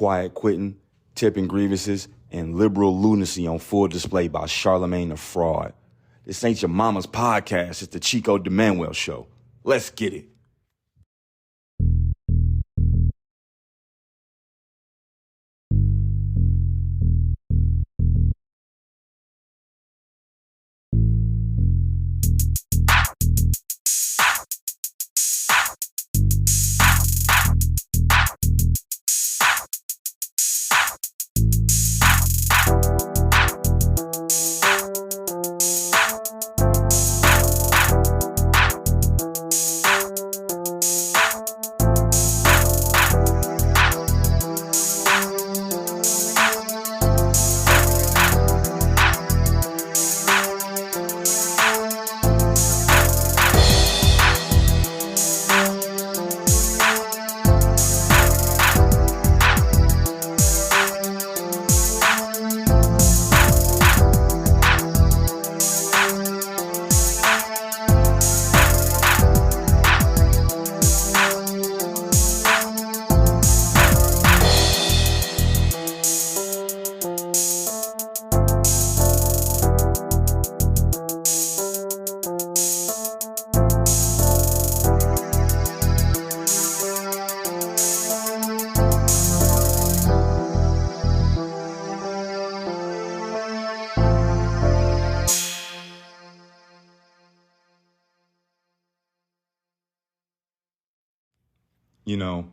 quiet quitting, tipping grievances, and liberal lunacy on full display by Charlemagne the fraud. This ain't your mama's podcast. It's the Chico de Manuel Show. Let's get it. You know,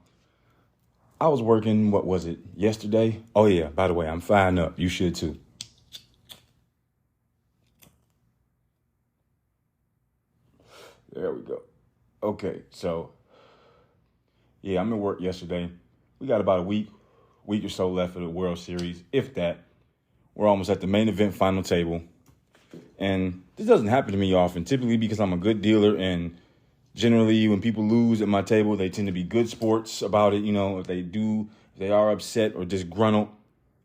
I was working, what was it, yesterday? Oh, yeah, by the way, I'm firing up. You should too. There we go. Okay, so, yeah, I'm at work yesterday. We got about a week or so left of the World Series, if that. We're almost at the main event final table. And this doesn't happen to me often, typically because I'm a good dealer, and generally, when people lose at my table, they tend to be good sports about it. You know, if they are upset or disgruntled,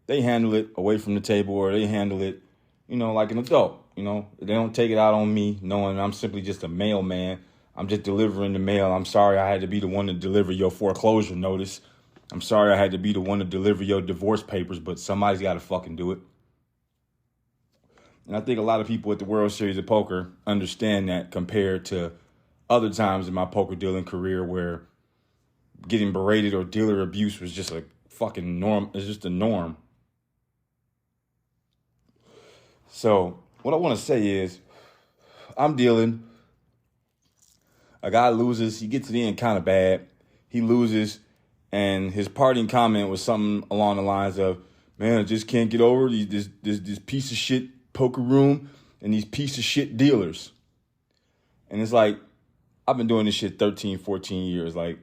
they handle it away from the table, or they handle it, you know, like an adult. You know, they don't take it out on me, knowing I'm simply just a mailman. I'm just delivering the mail. I'm sorry I had to be the one to deliver your foreclosure notice. I'm sorry I had to be the one to deliver your divorce papers, but somebody's got to fucking do it. And I think a lot of people at the World Series of Poker understand that, compared to other times in my poker dealing career where getting berated or dealer abuse was just a fucking norm. It's just a norm. So what I want to say is, I'm dealing. A guy loses. He gets to the end kind of bad. He loses. And his parting comment was something along the lines of, man, I just can't get over this piece of shit poker room and these piece of shit dealers. And it's like, I've been doing this shit 13, 14 years. Like,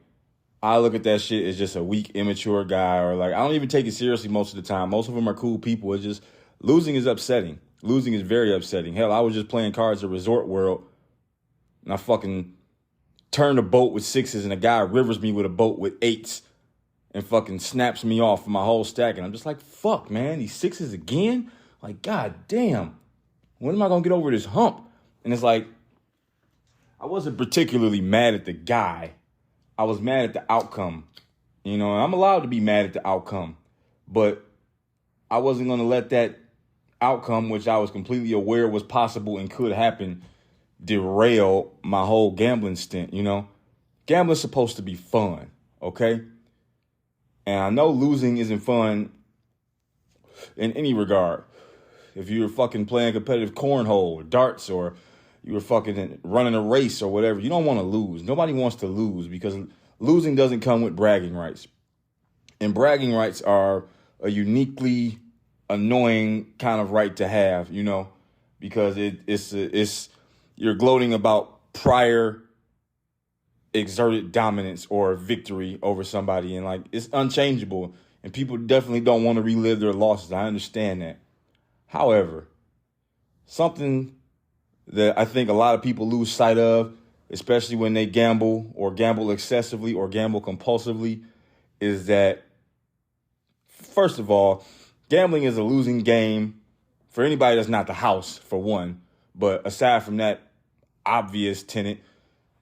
I look at that shit as just a weak, immature guy, or like, I don't even take it seriously most of the time. Most of them are cool people. It's just, losing is upsetting. Losing is very upsetting. Hell, I was just playing cards at Resort World, and I fucking turned a boat with sixes, and a guy rivers me with a boat with eights and fucking snaps me off for my whole stack. And I'm just like, fuck, man, these sixes again? Like, god damn, when am I going to get over this hump? And it's like, I wasn't particularly mad at the guy. I was mad at the outcome. You know, and I'm allowed to be mad at the outcome. But I wasn't going to let that outcome, which I was completely aware was possible and could happen, derail my whole gambling stint, you know? Gambling's supposed to be fun, okay? And I know losing isn't fun in any regard. If you're fucking playing competitive cornhole or darts, or you were fucking running a race or whatever, you don't want to lose. Nobody wants to lose, because losing doesn't come with bragging rights. And bragging rights are a uniquely annoying kind of right to have, you know, because it's you're gloating about prior exerted dominance or victory over somebody, and like, it's unchangeable, and people definitely don't want to relive their losses. I understand that. However, something that I think a lot of people lose sight of, especially when they gamble or gamble excessively or gamble compulsively, is that, first of all, gambling is a losing game for anybody that's not the house, for one. But aside from that obvious tenet,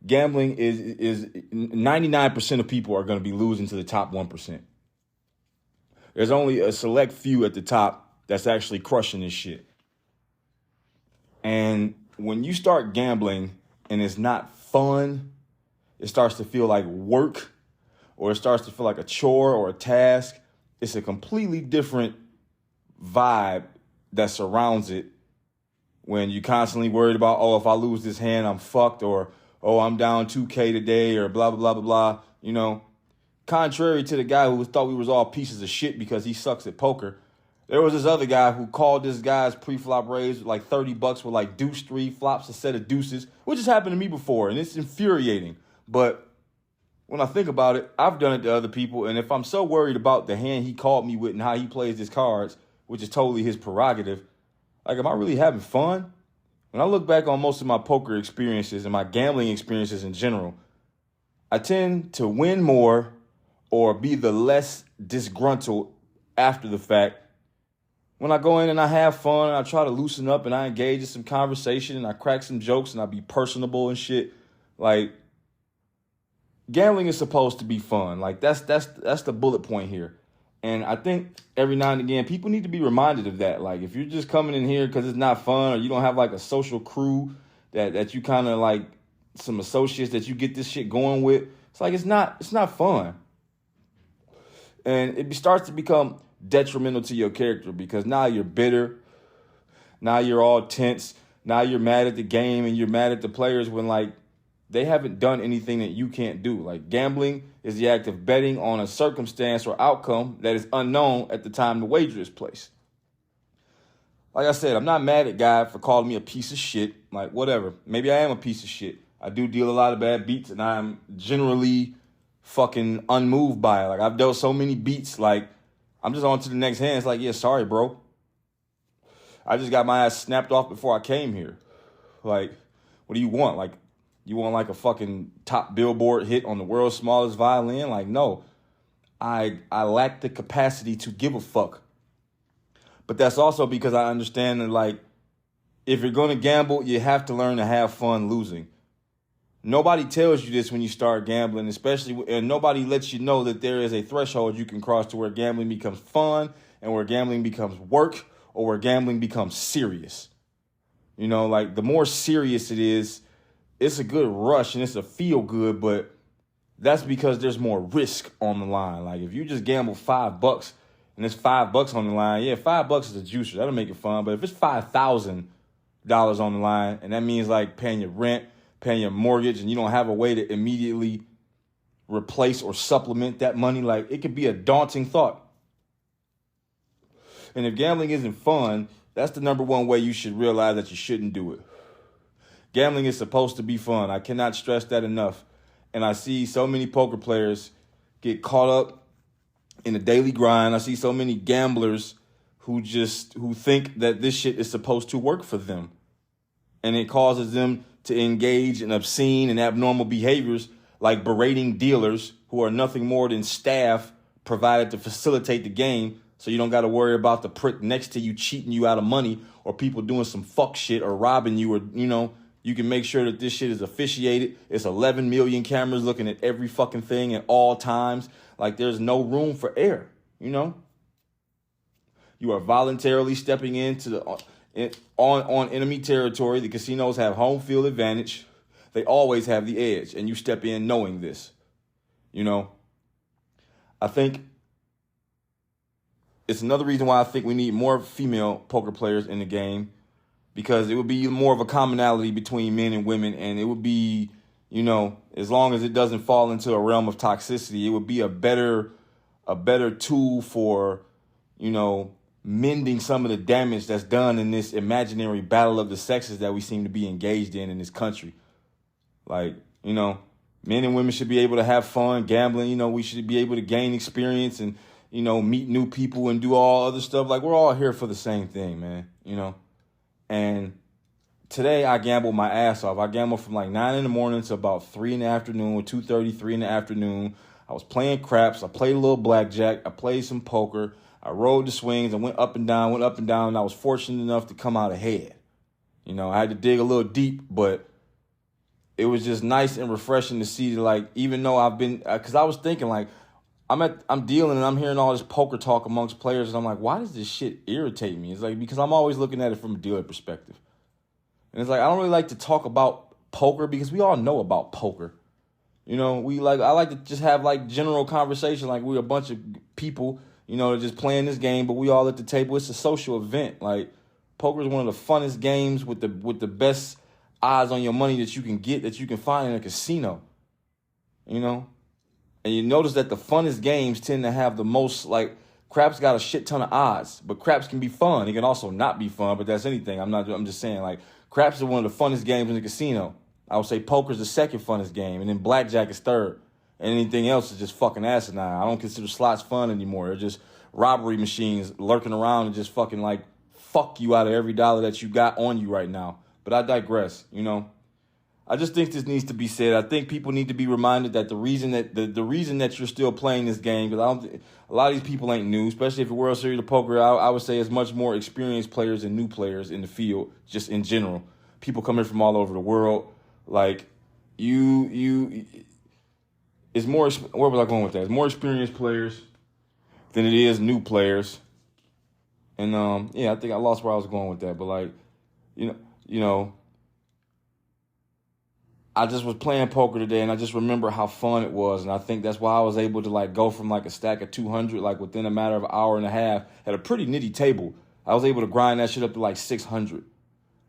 gambling is 99% of people are going to be losing to the top 1%. There's only a select few at the top that's actually crushing this shit. And when you start gambling and it's not fun, it starts to feel like work, or it starts to feel like a chore or a task. It's a completely different vibe that surrounds it when you're constantly worried about, oh, if I lose this hand, I'm fucked, or, oh, I'm down 2K today, or blah, blah, blah, blah, blah. You know, contrary to the guy who thought we was all pieces of shit because he sucks at poker, there was this other guy who called this guy's pre-flop raise with like $30 with like deuce 3 flops, a set of deuces, which has happened to me before, and it's infuriating. But when I think about it, I've done it to other people, and if I'm so worried about the hand he called me with and how he plays his cards, which is totally his prerogative, like, am I really having fun? When I look back on most of my poker experiences and my gambling experiences in general, I tend to win more or be the less disgruntled after the fact when I go in and I have fun and I try to loosen up and I engage in some conversation and I crack some jokes and I be personable and shit. Like, gambling is supposed to be fun. Like, that's the bullet point here. And I think every now and again, people need to be reminded of that. Like, if you're just coming in here because it's not fun, or you don't have like a social crew that you kind of like, some associates that you get this shit going with, it's like, it's not fun. And it starts to become detrimental to your character because now you're bitter. Now you're all tense. Now you're mad at the game and you're mad at the players when, like, they haven't done anything that you can't do. Like, gambling is the act of betting on a circumstance or outcome that is unknown at the time the wager is placed. Like I said, I'm not mad at God for calling me a piece of shit. Like, whatever. Maybe I am a piece of shit. I do deal a lot of bad beats, and I'm generally fucking unmoved by it. Like, I've dealt so many beats, like, I'm just on to the next hand. It's like, yeah, sorry, bro. I just got my ass snapped off before I came here. Like, what do you want? Like, you want like a fucking top Billboard hit on the world's smallest violin? Like, no. I lack the capacity to give a fuck. But that's also because I understand that, like, if you're going to gamble, you have to learn to have fun losing. Nobody tells you this when you start gambling, and nobody lets you know that there is a threshold you can cross to where gambling becomes fun and where gambling becomes work or where gambling becomes serious. You know, like, the more serious it is, it's a good rush and it's a feel good, but that's because there's more risk on the line. Like, if you just gamble $5 and there's $5 on the line, yeah, $5 is a juicer. That'll make it fun. But if it's $5,000 on the line, and that means like paying your rent, paying your mortgage, and you don't have a way to immediately replace or supplement that money, like, it could be a daunting thought. And if gambling isn't fun, that's the number one way you should realize that you shouldn't do it. Gambling is supposed to be fun. I cannot stress that enough. And I see so many poker players get caught up in the daily grind. I see so many gamblers who think that this shit is supposed to work for them. And it causes them to engage in obscene and abnormal behaviors like berating dealers who are nothing more than staff provided to facilitate the game, so you don't got to worry about the prick next to you cheating you out of money or people doing some fuck shit or robbing you, or, you know, you can make sure that this shit is officiated. It's 11 million cameras looking at every fucking thing at all times. Like, there's no room for error, you know? You are voluntarily stepping into on enemy territory. The casinos have home field advantage. They always have the edge, and you step in knowing this. You know, I think it's another reason why I think we need more female poker players in the game, because it would be more of a commonality between men and women, and it would be, you know, as long as it doesn't fall into a realm of toxicity, it would be a better tool for, you know, mending some of the damage that's done in this imaginary battle of the sexes that we seem to be engaged in this country. Like, you know, men and women should be able to have fun gambling. You know, we should be able to gain experience and, you know, meet new people and do all other stuff. Like, we're all here for the same thing, man, you know. And today I gambled my ass off. I gambled from like 9 in the morning to about 3 in the afternoon, 2:30, 3 in the afternoon. I was playing craps. I played a little blackjack. I played some poker. I rode the swings. I went up and down, and I was fortunate enough to come out ahead. You know, I had to dig a little deep, but it was just nice and refreshing to see, like, even though I've been, because I was thinking, like, I'm dealing and I'm hearing all this poker talk amongst players, and I'm like, why does this shit irritate me? It's like, because I'm always looking at it from a dealer perspective. And it's like, I don't really like to talk about poker because we all know about poker. I like to just have like general conversation, like we're a bunch of people, just playing this game, but we all at the table. It's a social event. Like, poker is one of the funnest games with the best odds on your money that you can get, that you can find in a casino. And you notice that the funnest games tend to have the most, like, craps got a shit ton of odds, but craps can be fun. It can also not be fun, but that's anything. I'm just saying, like, craps are one of the funnest games in the casino. I would say poker's the second funnest game, and then blackjack is third. And anything else is just fucking asinine. I don't consider slots fun anymore. They're just robbery machines lurking around and just fucking, like, fuck you out of every dollar that you got on you right now. But I digress, I just think this needs to be said. I think people need to be reminded that the reason that you're still playing this game, because a lot of these people ain't new, especially if it's World Series of Poker. I would say it's much more experienced players and new players in the field, just in general. People coming from all over the world, like it's more. Where was I going with that? It's more experienced players than it is new players. And I think I lost where I was going with that, but like, I just was playing poker today, and I just remember how fun it was, and I think that's why I was able to like go from like a stack of 200 like within a matter of an hour and a half at a pretty nitty table. I was able to grind that shit up to like 600,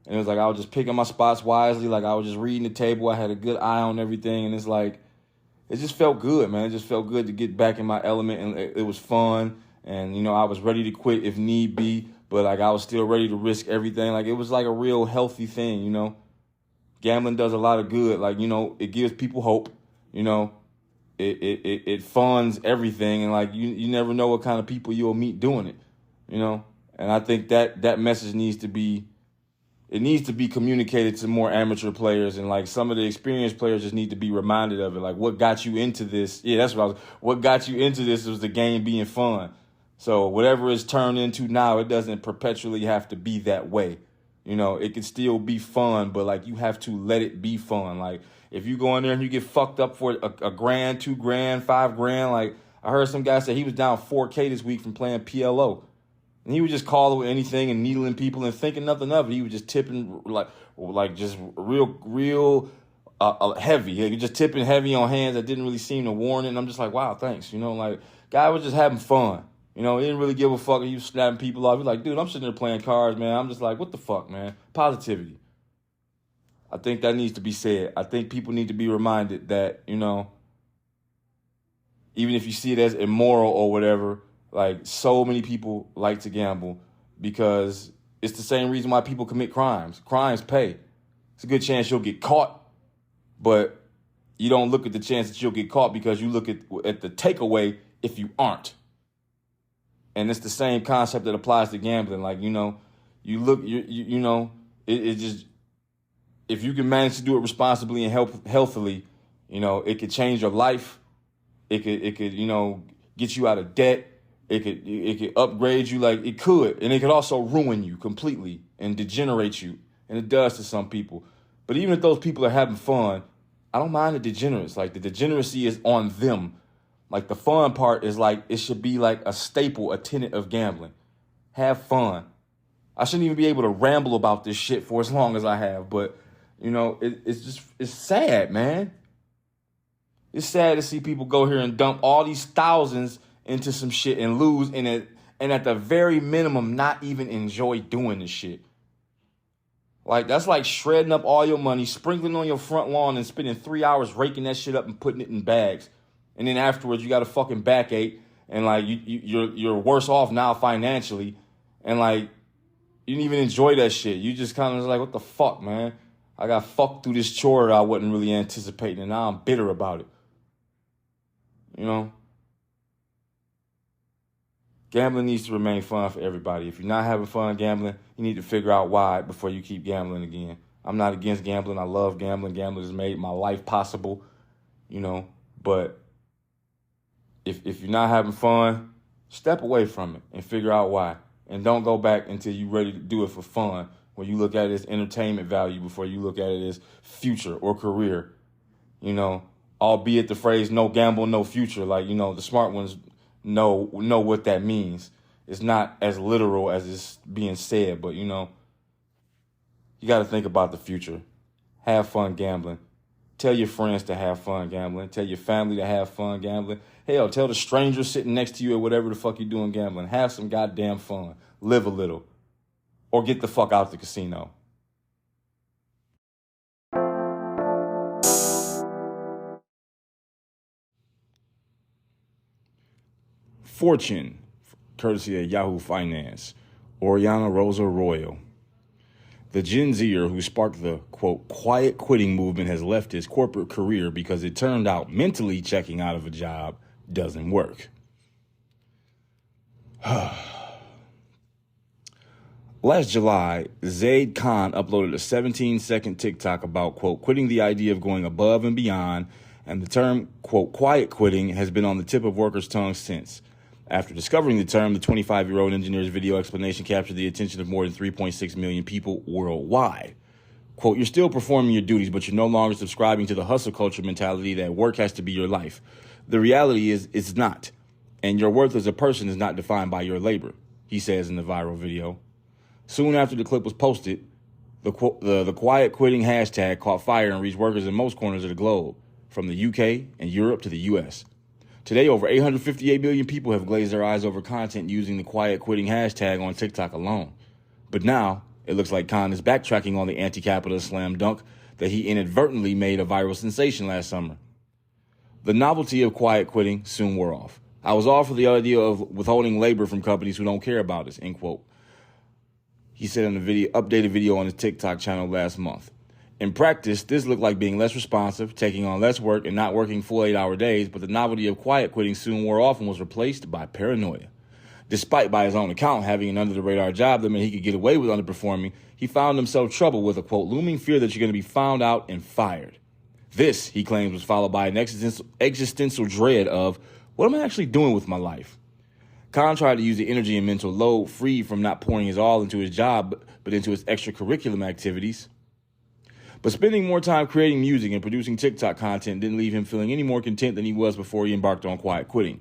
and it was like I was just picking my spots wisely, like I was just reading the table. I had a good eye on everything, and it's like it just felt good, man. It just felt good to get back in my element, and it was fun. And I was ready to quit if need be, but like I was still ready to risk everything. Like it was like a real healthy thing, Gambling does a lot of good. Like, it gives people hope. It funds everything, and like you never know what kind of people you'll meet doing it. And I think that message needs to be communicated to more amateur players, and like some of the experienced players just need to be reminded of it. Like, what got you into this? Yeah, that's what got you into this was the game being fun. So whatever it's turned into now, it doesn't perpetually have to be that way. It can still be fun, but like you have to let it be fun. Like if you go in there and you get fucked up for a grand, $2,000, $5,000, like I heard some guy say he was down $4K this week from playing PLO. And he would just call with anything and needling people and thinking nothing of it. He was just tipping like just real heavy. He was just tipping heavy on hands that didn't really seem to warrant it. And I'm just like, wow, thanks. Like guy was just having fun. He didn't really give a fuck. He was snapping people off. He's like, dude, I'm sitting there playing cards, man. I'm just like, what the fuck, man? Positivity. I think that needs to be said. I think people need to be reminded that, even if you see it as immoral or whatever, like so many people like to gamble because it's the same reason why people commit crimes. Crimes pay. It's a good chance you'll get caught, but you don't look at the chance that you'll get caught because you look at the takeaway if you aren't. And it's the same concept that applies to gambling. Like, you look, it just, if you can manage to do it responsibly and healthily, it could change your life. It could, get you out of debt. It could upgrade you, like it could. And it could also ruin you completely and degenerate you. And it does to some people. But even if those people are having fun, I don't mind the degenerates. Like the degeneracy is on them. Like the fun part is like, it should be like a staple, a tenet of gambling. Have fun. I shouldn't even be able to ramble about this shit for as long as I have, but it's sad, man. It's sad to see people go here and dump all these thousands into some shit and lose and at the very minimum not even enjoy doing this shit. Like that's like shredding up all your money, sprinkling on your front lawn and spending 3 hours raking that shit up and putting it in bags. And then afterwards, you got a fucking backache, and like you're worse off now financially, and like you didn't even enjoy that shit. You just kind of like, what the fuck, man? I got fucked through this chore that I wasn't really anticipating, and now I'm bitter about it. Gambling needs to remain fun for everybody. If you're not having fun gambling, you need to figure out why before you keep gambling again. I'm not against gambling. I love gambling. Gambling has made my life possible, but if you're not having fun, step away from it and figure out why. And don't go back until you're ready to do it for fun, when you look at it as entertainment value before you look at it as future or career. albeit the phrase "no gamble, no future." Like, the smart ones know what that means. It's not as literal as it's being said, but you got to think about the future. Have fun gambling. Tell your friends to have fun gambling. Tell your family to have fun gambling. Hell, tell the stranger sitting next to you or whatever the fuck you're doing gambling. Have some goddamn fun. Live a little. Or get the fuck out the casino. Fortune, courtesy of Yahoo Finance. Oriana Rosa Royal. The Gen Zer who sparked the, quote, quiet quitting movement has left his corporate career because it turned out mentally checking out of a job doesn't work. Last July, Zaid Khan uploaded a 17-second TikTok about, quote, quitting the idea of going above and beyond, and the term, quote, quiet quitting has been on the tip of workers' tongues since. After discovering the term, the 25-year-old engineer's video explanation captured the attention of more than 3.6 million people worldwide. Quote, you're still performing your duties, but you're no longer subscribing to the hustle culture mentality that work has to be your life. The reality is it's not, and your worth as a person is not defined by your labor, he says in the viral video. Soon after the clip was posted, the quiet quitting hashtag caught fire and reached workers in most corners of the globe, from the UK and Europe to the US. Today, over 858 million people have glazed their eyes over content using the quiet quitting hashtag on TikTok alone. But now, it looks like Khan is backtracking on the anti-capitalist slam dunk that he inadvertently made a viral sensation last summer. The novelty of quiet quitting soon wore off. I was all for the idea of withholding labor from companies who don't care about us, end quote. He said in a updated video on his TikTok channel last month. In practice, this looked like being less responsive, taking on less work, and not working full 8-hour days, but the novelty of quiet quitting soon wore off and was replaced by paranoia. Despite, by his own account, having an under-the-radar job that meant he could get away with underperforming, he found himself troubled with a, quote, looming fear that you're going to be found out and fired. This, he claims, was followed by an existential dread of, what am I actually doing with my life? Khan tried to use the energy and mental load freed from not pouring his all into his job, but into his extracurricular activities. But spending more time creating music and producing TikTok content didn't leave him feeling any more content than he was before he embarked on quiet quitting.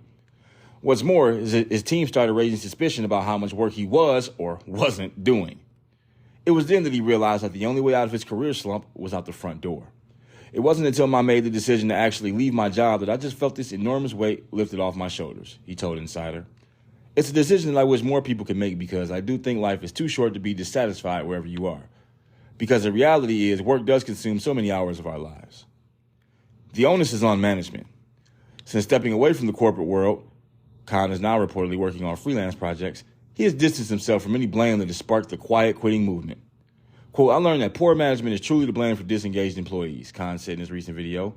What's more is that his team started raising suspicion about how much work he was or wasn't doing. It was then that he realized that the only way out of his career slump was out the front door. It wasn't until I made the decision to actually leave my job that I just felt this enormous weight lifted off my shoulders, he told Insider. It's a decision that I wish more people could make because I do think life is too short to be dissatisfied wherever you are. Because the reality is work does consume so many hours of our lives. The onus is on management. Since stepping away from the corporate world, Khan is now reportedly working on freelance projects, he has distanced himself from any blame that has sparked the quiet quitting movement. Quote, I learned that poor management is truly to blame for disengaged employees, Khan said in his recent video.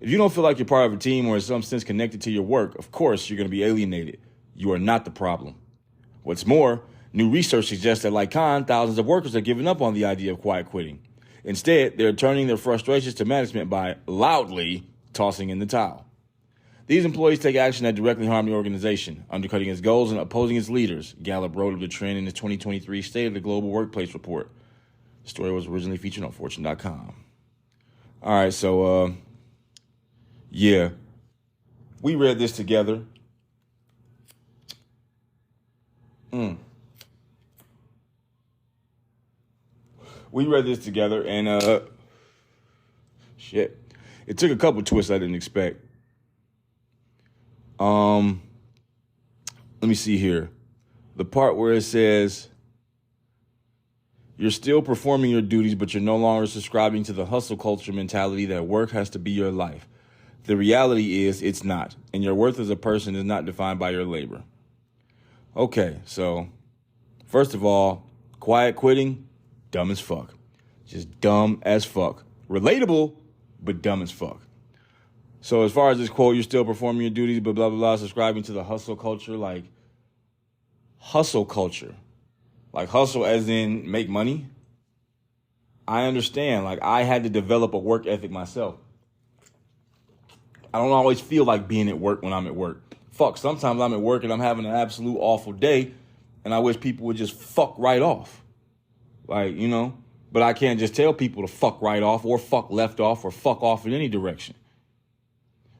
If you don't feel like you're part of a team or in some sense connected to your work, of course you're going to be alienated. You are not the problem. What's more, new research suggests that, like Khan, thousands of workers are giving up on the idea of quiet quitting. Instead, they're turning their frustrations to management by loudly tossing in the towel. These employees take action that directly harm the organization, undercutting its goals and opposing its leaders, Gallup wrote of the trend in his 2023 State of the Global Workplace report. The story was originally featured on Fortune.com. All right, so, yeah, we read this together. We read this together, and shit, it took a couple twists I didn't expect. Let me see here. The part where it says, you're still performing your duties, but you're no longer subscribing to the hustle culture mentality that work has to be your life. The reality is it's not, and your worth as a person is not defined by your labor. Okay, so first of all, quiet quitting, dumb as fuck. Just dumb as fuck. Relatable, but dumb as fuck. So as far as this quote, you're still performing your duties, but blah, blah, blah, subscribing to the hustle culture, like hustle culture. Like hustle as in make money. I understand. Like I had to develop a work ethic myself. I don't always feel like being at work when I'm at work. Fuck, sometimes I'm at work and I'm having an absolute awful day and I wish people would just fuck right off. Like, you know, but I can't just tell people to fuck right off or fuck left off or fuck off in any direction.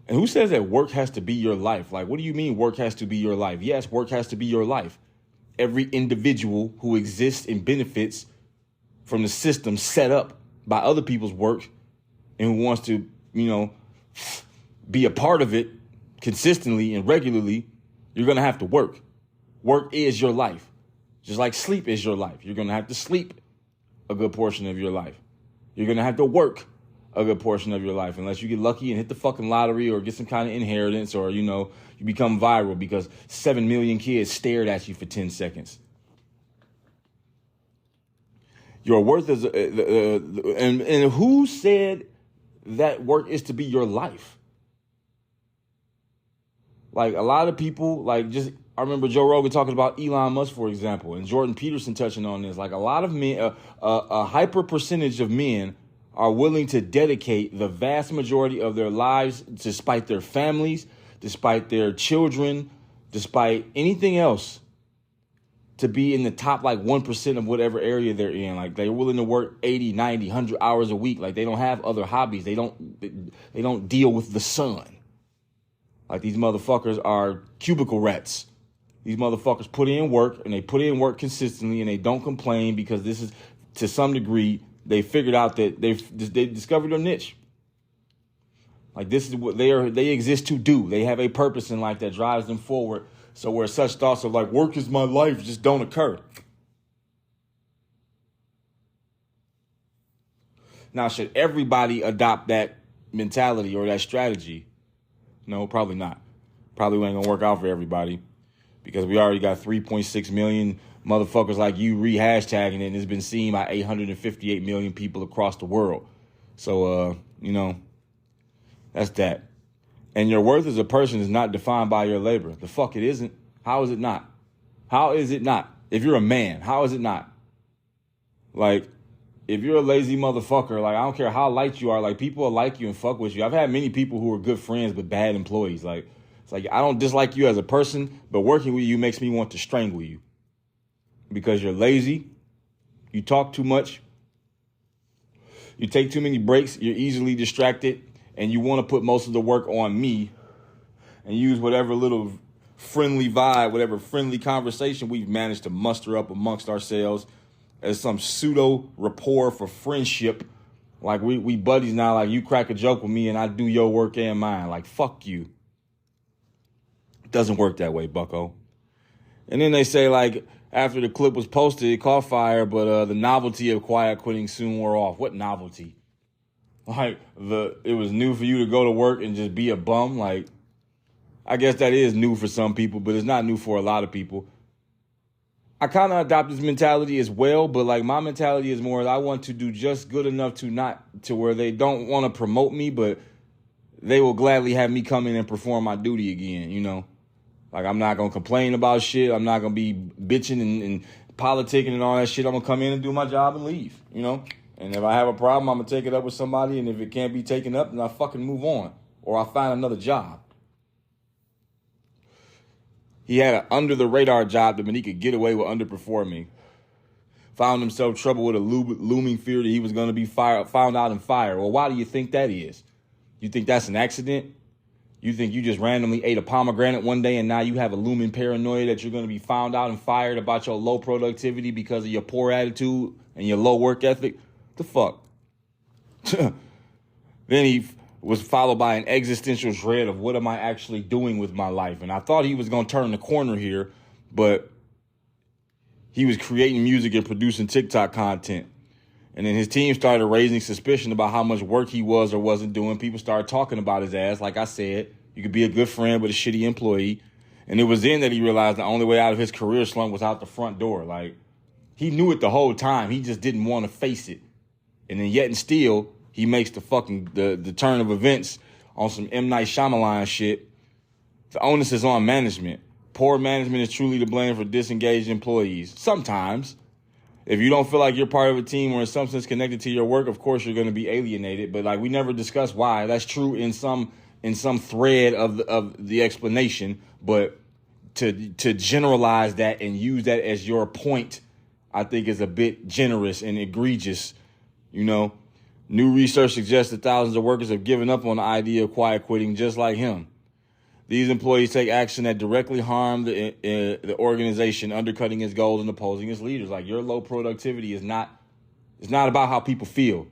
And who says that work has to be your life? Like, what do you mean work has to be your life? Yes, work has to be your life. Every individual who exists and benefits from the system set up by other people's work and who wants to, be a part of it consistently and regularly, you're going to have to work. Work is your life. Just like sleep is your life. You're going to have to sleep a good portion of your life. You're going to have to work a good portion of your life unless you get lucky and hit the fucking lottery or get some kind of inheritance or, you become viral because 7 million kids stared at you for 10 seconds. Your worth is, and who said that work is to be your life? Like a lot of people, I remember Joe Rogan talking about Elon Musk, for example, and Jordan Peterson touching on this. Like a lot of men, a hyper percentage of men are willing to dedicate the vast majority of their lives, despite their families, despite their children, despite anything else, to be in the top 1% of whatever area they're in. Like they're willing to work 80, 90, 100 hours a week. Like they don't have other hobbies. They don't deal with the sun. Like these motherfuckers are cubicle rats. These motherfuckers put in work and they put in work consistently and they don't complain because this is, to some degree, they figured out that they discovered their niche. Like this is what they exist to do. They have a purpose in life that drives them forward. So where such thoughts of work is my life just don't occur. Now, should everybody adopt that mentality or that strategy? No, probably not. Probably ain't gonna work out for everybody because we already got 3.6 million motherfuckers like you re-hashtagging it and it's been seen by 858 million people across the world. So, that's that. And your worth as a person is not defined by your labor. The fuck it isn't. How is it not? How is it not? If you're a man, how is it not? If you're a lazy motherfucker, I don't care how light you are, people will like you and fuck with you. I've had many people who are good friends but bad employees. It's I don't dislike you as a person, but working with you makes me want to strangle you. Because you're lazy, you talk too much, you take too many breaks, you're easily distracted, and you want to put most of the work on me and use whatever little friendly vibe, whatever friendly conversation we've managed to muster up amongst ourselves as some pseudo rapport for friendship. We buddies now, you crack a joke with me and I do your work and mine. Fuck you. It doesn't work that way, bucko. And then they say, after the clip was posted, it caught fire, but the novelty of quiet quitting soon wore off. What novelty? It was new for you to go to work and just be a bum. I guess that is new for some people, but it's not new for a lot of people. I kind of adopt this mentality as well, but my mentality is more I want to do just good enough to where they don't want to promote me, but they will gladly have me come in and perform my duty again, I'm not going to complain about shit. I'm not going to be bitching and politicking and all that shit. I'm going to come in and do my job and leave, And if I have a problem, I'm going to take it up with somebody. And if it can't be taken up, then I fucking move on. Or I find another job. He had an under-the-radar job that meant he could get away with underperforming. Found himself trouble with a looming fear that he was going to be found out and fired. Well, why do you think that is? You think that's an accident? You think you just randomly ate a pomegranate one day and now you have a looming paranoia that you're going to be found out and fired about your low productivity because of your poor attitude and your low work ethic? The fuck? Then he was followed by an existential dread of what am I actually doing with my life? And I thought he was going to turn the corner here, but he was creating music and producing TikTok content. And then his team started raising suspicion about how much work he was or wasn't doing. People started talking about his ass. Like I said, you could be a good friend but a shitty employee. And it was then that he realized the only way out of his career slump was out the front door. He knew it the whole time. He just didn't want to face it. And then yet and still, he makes the turn of events on some M. Night Shyamalan shit. The onus is on management. Poor management is truly to blame for disengaged employees. Sometimes. If you don't feel like you're part of a team or in some sense connected to your work, of course you're going to be alienated. But we never discuss why. That's true in some thread of the explanation. But to generalize that and use that as your point, I think is a bit generous and egregious, New research suggests that thousands of workers have given up on the idea of quiet quitting just like him. These employees take action that directly harm the organization, undercutting its goals and opposing its leaders. Like, your low productivity is not about how people feel.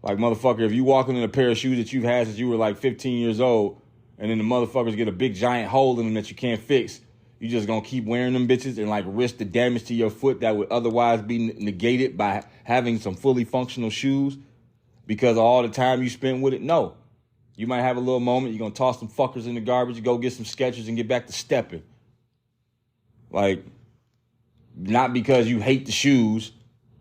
Like, motherfucker, if you walk in a pair of shoes that you've had since you were like 15 years old, and then the motherfuckers get a big giant hole in them that you can't fix, you just gonna keep wearing them bitches and like risk the damage to your foot that would otherwise be negated by having some fully functional shoes because of all the time you spent with it? No. You might have a little moment, you're gonna toss some fuckers in the garbage, go get some Skechers and get back to stepping. Like, not because you hate the shoes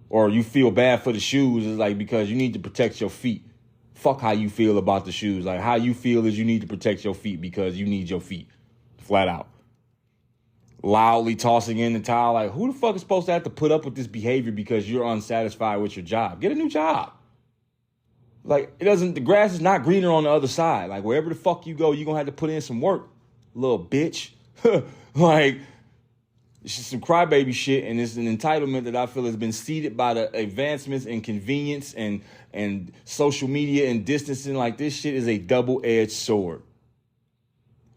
or you feel bad for the shoes, it's like because you need to protect your feet. Fuck how you feel about the shoes. Like, how you feel is you need to protect your feet because you need your feet. Flat out. Loudly tossing in the towel. Like, who the fuck is supposed to have to put up with this behavior because you're unsatisfied with your job? Get a new job. Like, the grass is not greener on the other side. Like, wherever the fuck you go, you're going to have to put in some work, little bitch. Like, it's just some crybaby shit, and it's an entitlement that I feel has been seeded by the advancements in convenience and social media and distancing. Like, this shit is a double-edged sword.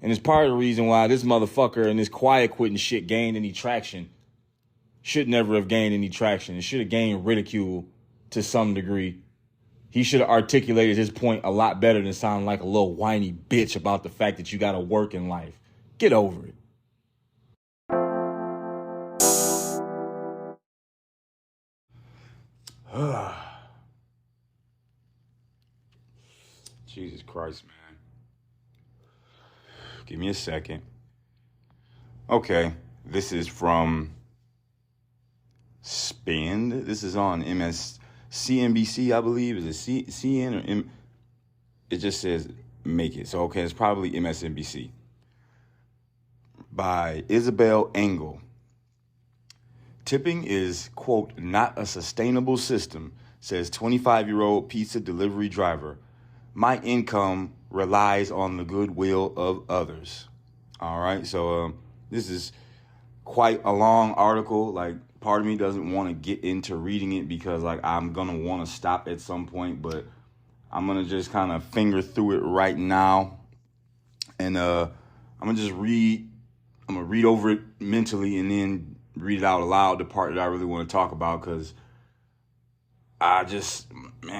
And it's part of the reason why this motherfucker and this quiet quitting shit gained any traction. Should never have gained any traction. It should have gained ridicule to some degree. He should have articulated his point a lot better than sounding like a little whiny bitch about the fact that you got to work in life. Get over it. Jesus Christ, man. Give me a second. Okay, this is from Spend. This is on MSCNBC, I believe. Is it CN or M? It just says make it. So, okay, it's probably MSNBC. By Isabel Engel. Tipping is, quote, not a sustainable system, says 25-year-old pizza delivery driver. My income relies on the goodwill of others. All right, so this is quite a long article. Like, part of me doesn't want to get into reading it because, like, I'm going to want to stop at some point, but I'm going to just kind of finger through it right now. And I'm going to just read. I'm going to read over it mentally and then read it out aloud, the part that I really want to talk about, because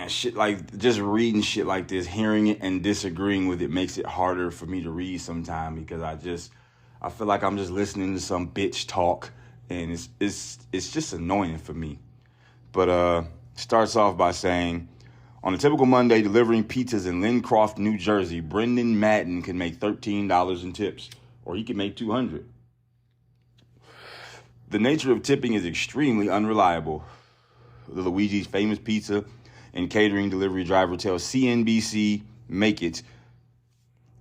shit like just reading shit like this, hearing it and disagreeing with it makes it harder for me to read sometimes because I feel like I'm just listening to some bitch talk and it's just annoying for me. But starts off by saying, on a typical Monday delivering pizzas in Lincroft, New Jersey, Brendan Madden can make $13 in tips, or he can make $200. The nature of tipping is extremely unreliable. The Luigi's famous pizza and catering delivery driver tells CNBC Make It.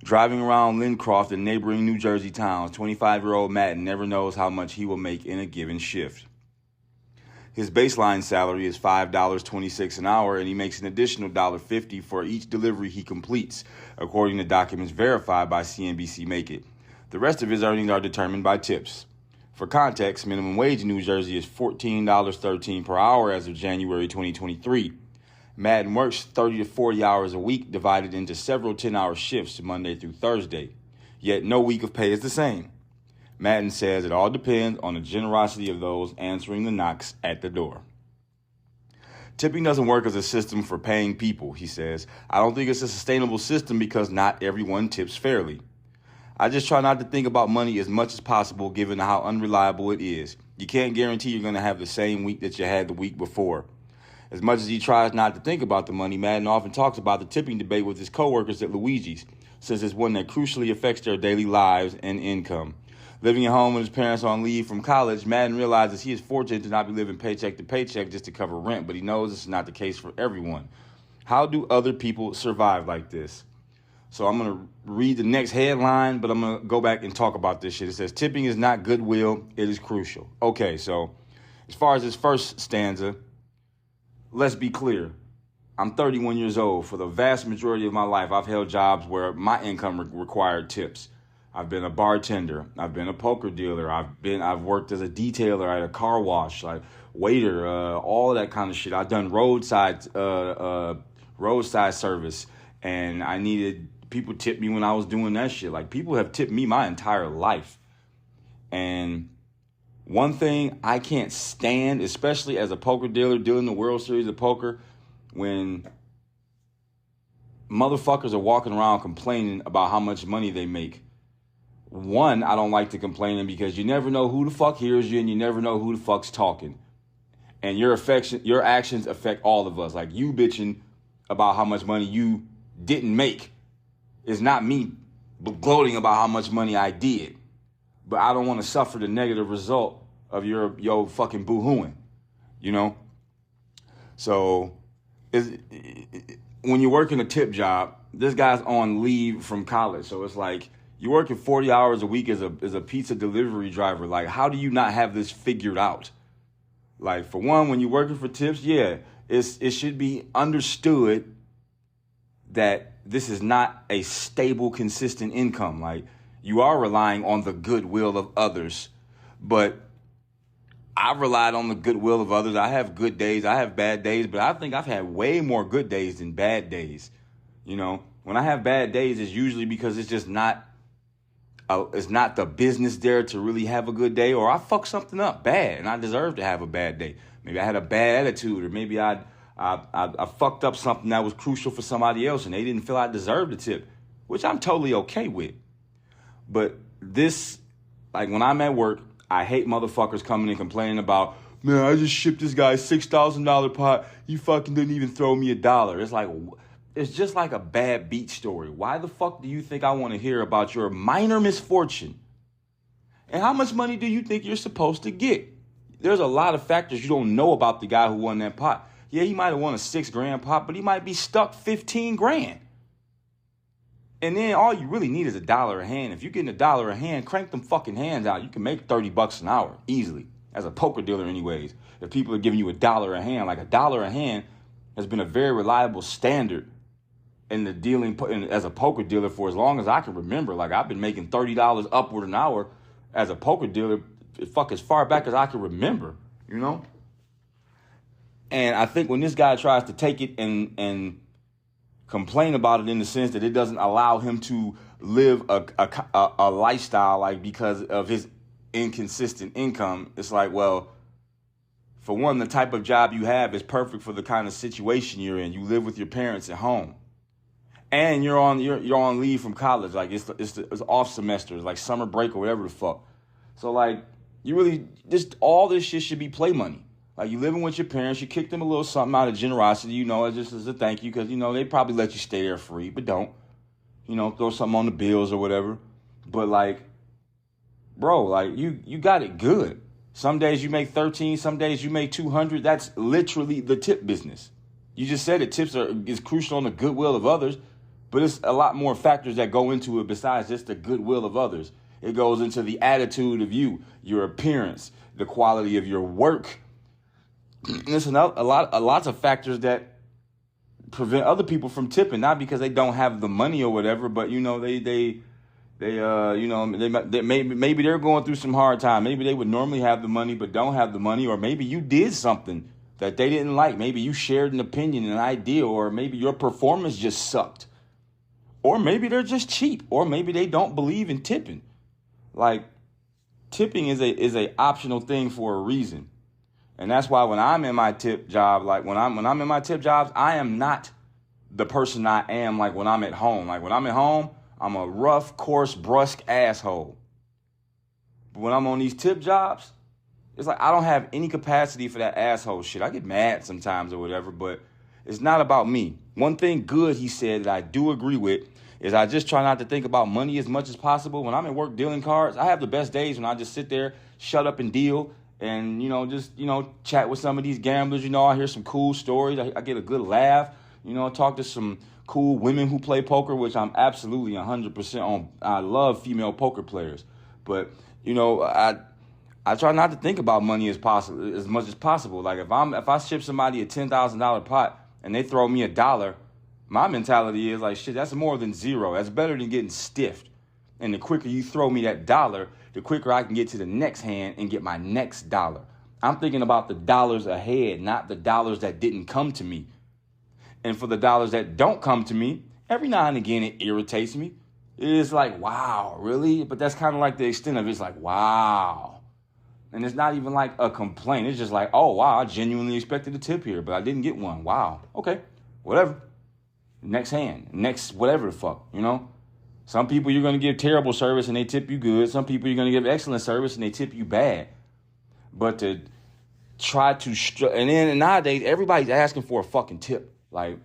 Driving around Lincroft and neighboring New Jersey towns, 25-year-old Madden never knows how much he will make in a given shift. His baseline salary is $5.26 an hour, and he makes an additional $1.50 for each delivery he completes, according to documents verified by CNBC Make It. The rest of his earnings are determined by tips. For context, minimum wage in New Jersey is $14.13 per hour as of January 2023. Madden works 30 to 40 hours a week, divided into several 10-hour shifts Monday through Thursday. Yet no week of pay is the same. Madden says it all depends on the generosity of those answering the knocks at the door. Tipping doesn't work as a system for paying people, he says. I don't think it's a sustainable system because not everyone tips fairly. I just try not to think about money as much as possible given how unreliable it is. You can't guarantee you're going to have the same week that you had the week before. As much as he tries not to think about the money, Madden often talks about the tipping debate with his coworkers at Luigi's, since it's one that crucially affects their daily lives and income. Living at home with his parents on leave from college, Madden realizes he is fortunate to not be living paycheck to paycheck just to cover rent, but he knows this is not the case for everyone. How do other people survive like this? So I'm going to read the next headline, but I'm going to go back and talk about this shit. It says, tipping is not goodwill, it is crucial. Okay, so as far as this first stanza, let's be clear. I'm 31 years old. For the vast majority of my life, I've held jobs where my income required tips. I've been a bartender. I've been a poker dealer. I've worked as a detailer at a car wash, like waiter, all of that kind of shit. I've done roadside service, and I needed people tip me when I was doing that shit. Like, people have tipped me my entire life. And one thing I can't stand, especially as a poker dealer dealing the World Series of Poker, when motherfuckers are walking around complaining about how much money they make. One, I don't like to complain because you never know who the fuck hears you and you never know who the fuck's talking. And your actions affect all of us. Like, you bitching about how much money you didn't make is not me gloating about how much money I did. But I don't want to suffer the negative result of your fucking boo-hooing, you know? So, when you're working a tip job, this guy's on leave from college. So it's like, you're working 40 hours a week as a pizza delivery driver. Like, how do you not have this figured out? Like, for one, when you're working for tips, yeah, it should be understood that this is not a stable, consistent income. Like, you are relying on the goodwill of others. But I've relied on the goodwill of others. I have good days. I have bad days. But I think I've had way more good days than bad days. You know, when I have bad days, it's usually because it's just not the business there to really have a good day, or I fucked something up bad and I deserve to have a bad day. Maybe I had a bad attitude, or maybe I fucked up something that was crucial for somebody else and they didn't feel I deserved a tip, which I'm totally okay with. But this, like, when I'm at work, I hate motherfuckers coming and complaining about, man, I just shipped this guy $6,000 pot. He fucking didn't even throw me $1. It's like, it's just like a bad beat story. Why the fuck do you think I want to hear about your minor misfortune? And how much money do you think you're supposed to get? There's a lot of factors you don't know about the guy who won that pot. Yeah, he might have won a $6,000 pot, but he might be stuck 15 grand. And then all you really need is $1 a hand. If you're getting $1 a hand, crank them fucking hands out. You can make $30 an hour easily, as a poker dealer anyways. If people are giving you $1 a hand, like $1 a hand has been a very reliable standard in the dealing as a poker dealer for as long as I can remember. Like, I've been making $30 upward an hour as a poker dealer as far back as I can remember, you know? And I think when this guy tries to take it and complain about it in the sense that it doesn't allow him to live a lifestyle, like, because of his inconsistent income, it's like, well, for one, the type of job you have is perfect for the kind of situation you're in. You live with your parents at home. And you're on leave from college, like it's off semester, it's like summer break or whatever the fuck. So, like, you really, just all this shit should be play money. Like, you living with your parents, you kick them a little something out of generosity, you know, just as a thank you, because, you know, they probably let you stay there free, but don't, you know, throw something on the bills or whatever. But, like, bro, like, you got it good. Some days you make 13, some days you make 200. That's literally the tip business. You just said it, tips is crucial on the goodwill of others. But it's a lot more factors that go into it besides just the goodwill of others. It goes into the attitude of you, your appearance, the quality of your work. And there's lots of factors that prevent other people from tipping, not because they don't have the money or whatever, but, you know, maybe they're going through some hard time. Maybe they would normally have the money but don't have the money, or maybe you did something that they didn't like. Maybe you shared an opinion, an idea, or maybe your performance just sucked. Or maybe they're just cheap, or maybe they don't believe in tipping. Like, tipping is a optional thing for a reason. And that's why when I'm in my tip job, like when I'm in my tip jobs, I am not the person I am like when I'm at home. Like, when I'm at home, I'm a rough, coarse, brusque asshole. But when I'm on these tip jobs, it's like I don't have any capacity for that asshole shit. I get mad sometimes or whatever, but it's not about me. One thing good he said that I do agree with is I just try not to think about money as much as possible. When I'm at work dealing cards, I have the best days when I just sit there, shut up and deal, and, you know, just, you know, chat with some of these gamblers. You know, I hear some cool stories. I get a good laugh. You know, talk to some cool women who play poker, which I'm absolutely 100% on. I love female poker players. But, you know, I try not to think about money as much as possible. Like, if I ship somebody a $10,000 pot and they throw me $1, my mentality is like, shit, that's more than zero. That's better than getting stiffed. And the quicker you throw me that dollar, the quicker I can get to the next hand and get my next dollar. I'm thinking about the dollars ahead, not the dollars that didn't come to me. And for the dollars that don't come to me, every now and again it irritates me. It's like, wow, really? But that's kind of like the extent of it. It's like, wow. And it's not even like a complaint. It's just like, oh, wow, I genuinely expected a tip here, but I didn't get one. Wow. Okay, whatever. Next hand, next whatever the fuck, you know? Some people you're going to give terrible service and they tip you good. Some people you're going to give excellent service and they tip you bad. But to try to, and then nowadays, everybody's asking for a fucking tip. Like,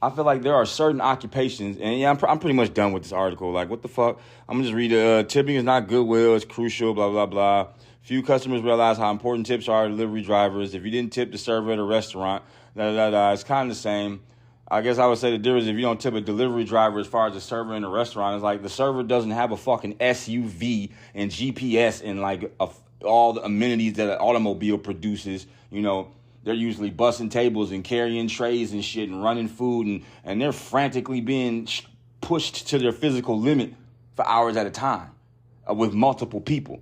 I feel like there are certain occupations, and yeah, I'm pretty much done with this article. Like, what the fuck? I'm going to just read it. Tipping is not goodwill. It's crucial, blah, blah, blah. Few customers realize how important tips are to delivery drivers. If you didn't tip the server at a restaurant, it's kind of the same. I guess I would say the difference if you don't tip a delivery driver as far as the server in a restaurant is like the server doesn't have a fucking SUV and GPS and like all the amenities that an automobile produces, you know. They're usually bussing tables and carrying trays and shit and running food, and they're frantically being pushed to their physical limit for hours at a time with multiple people.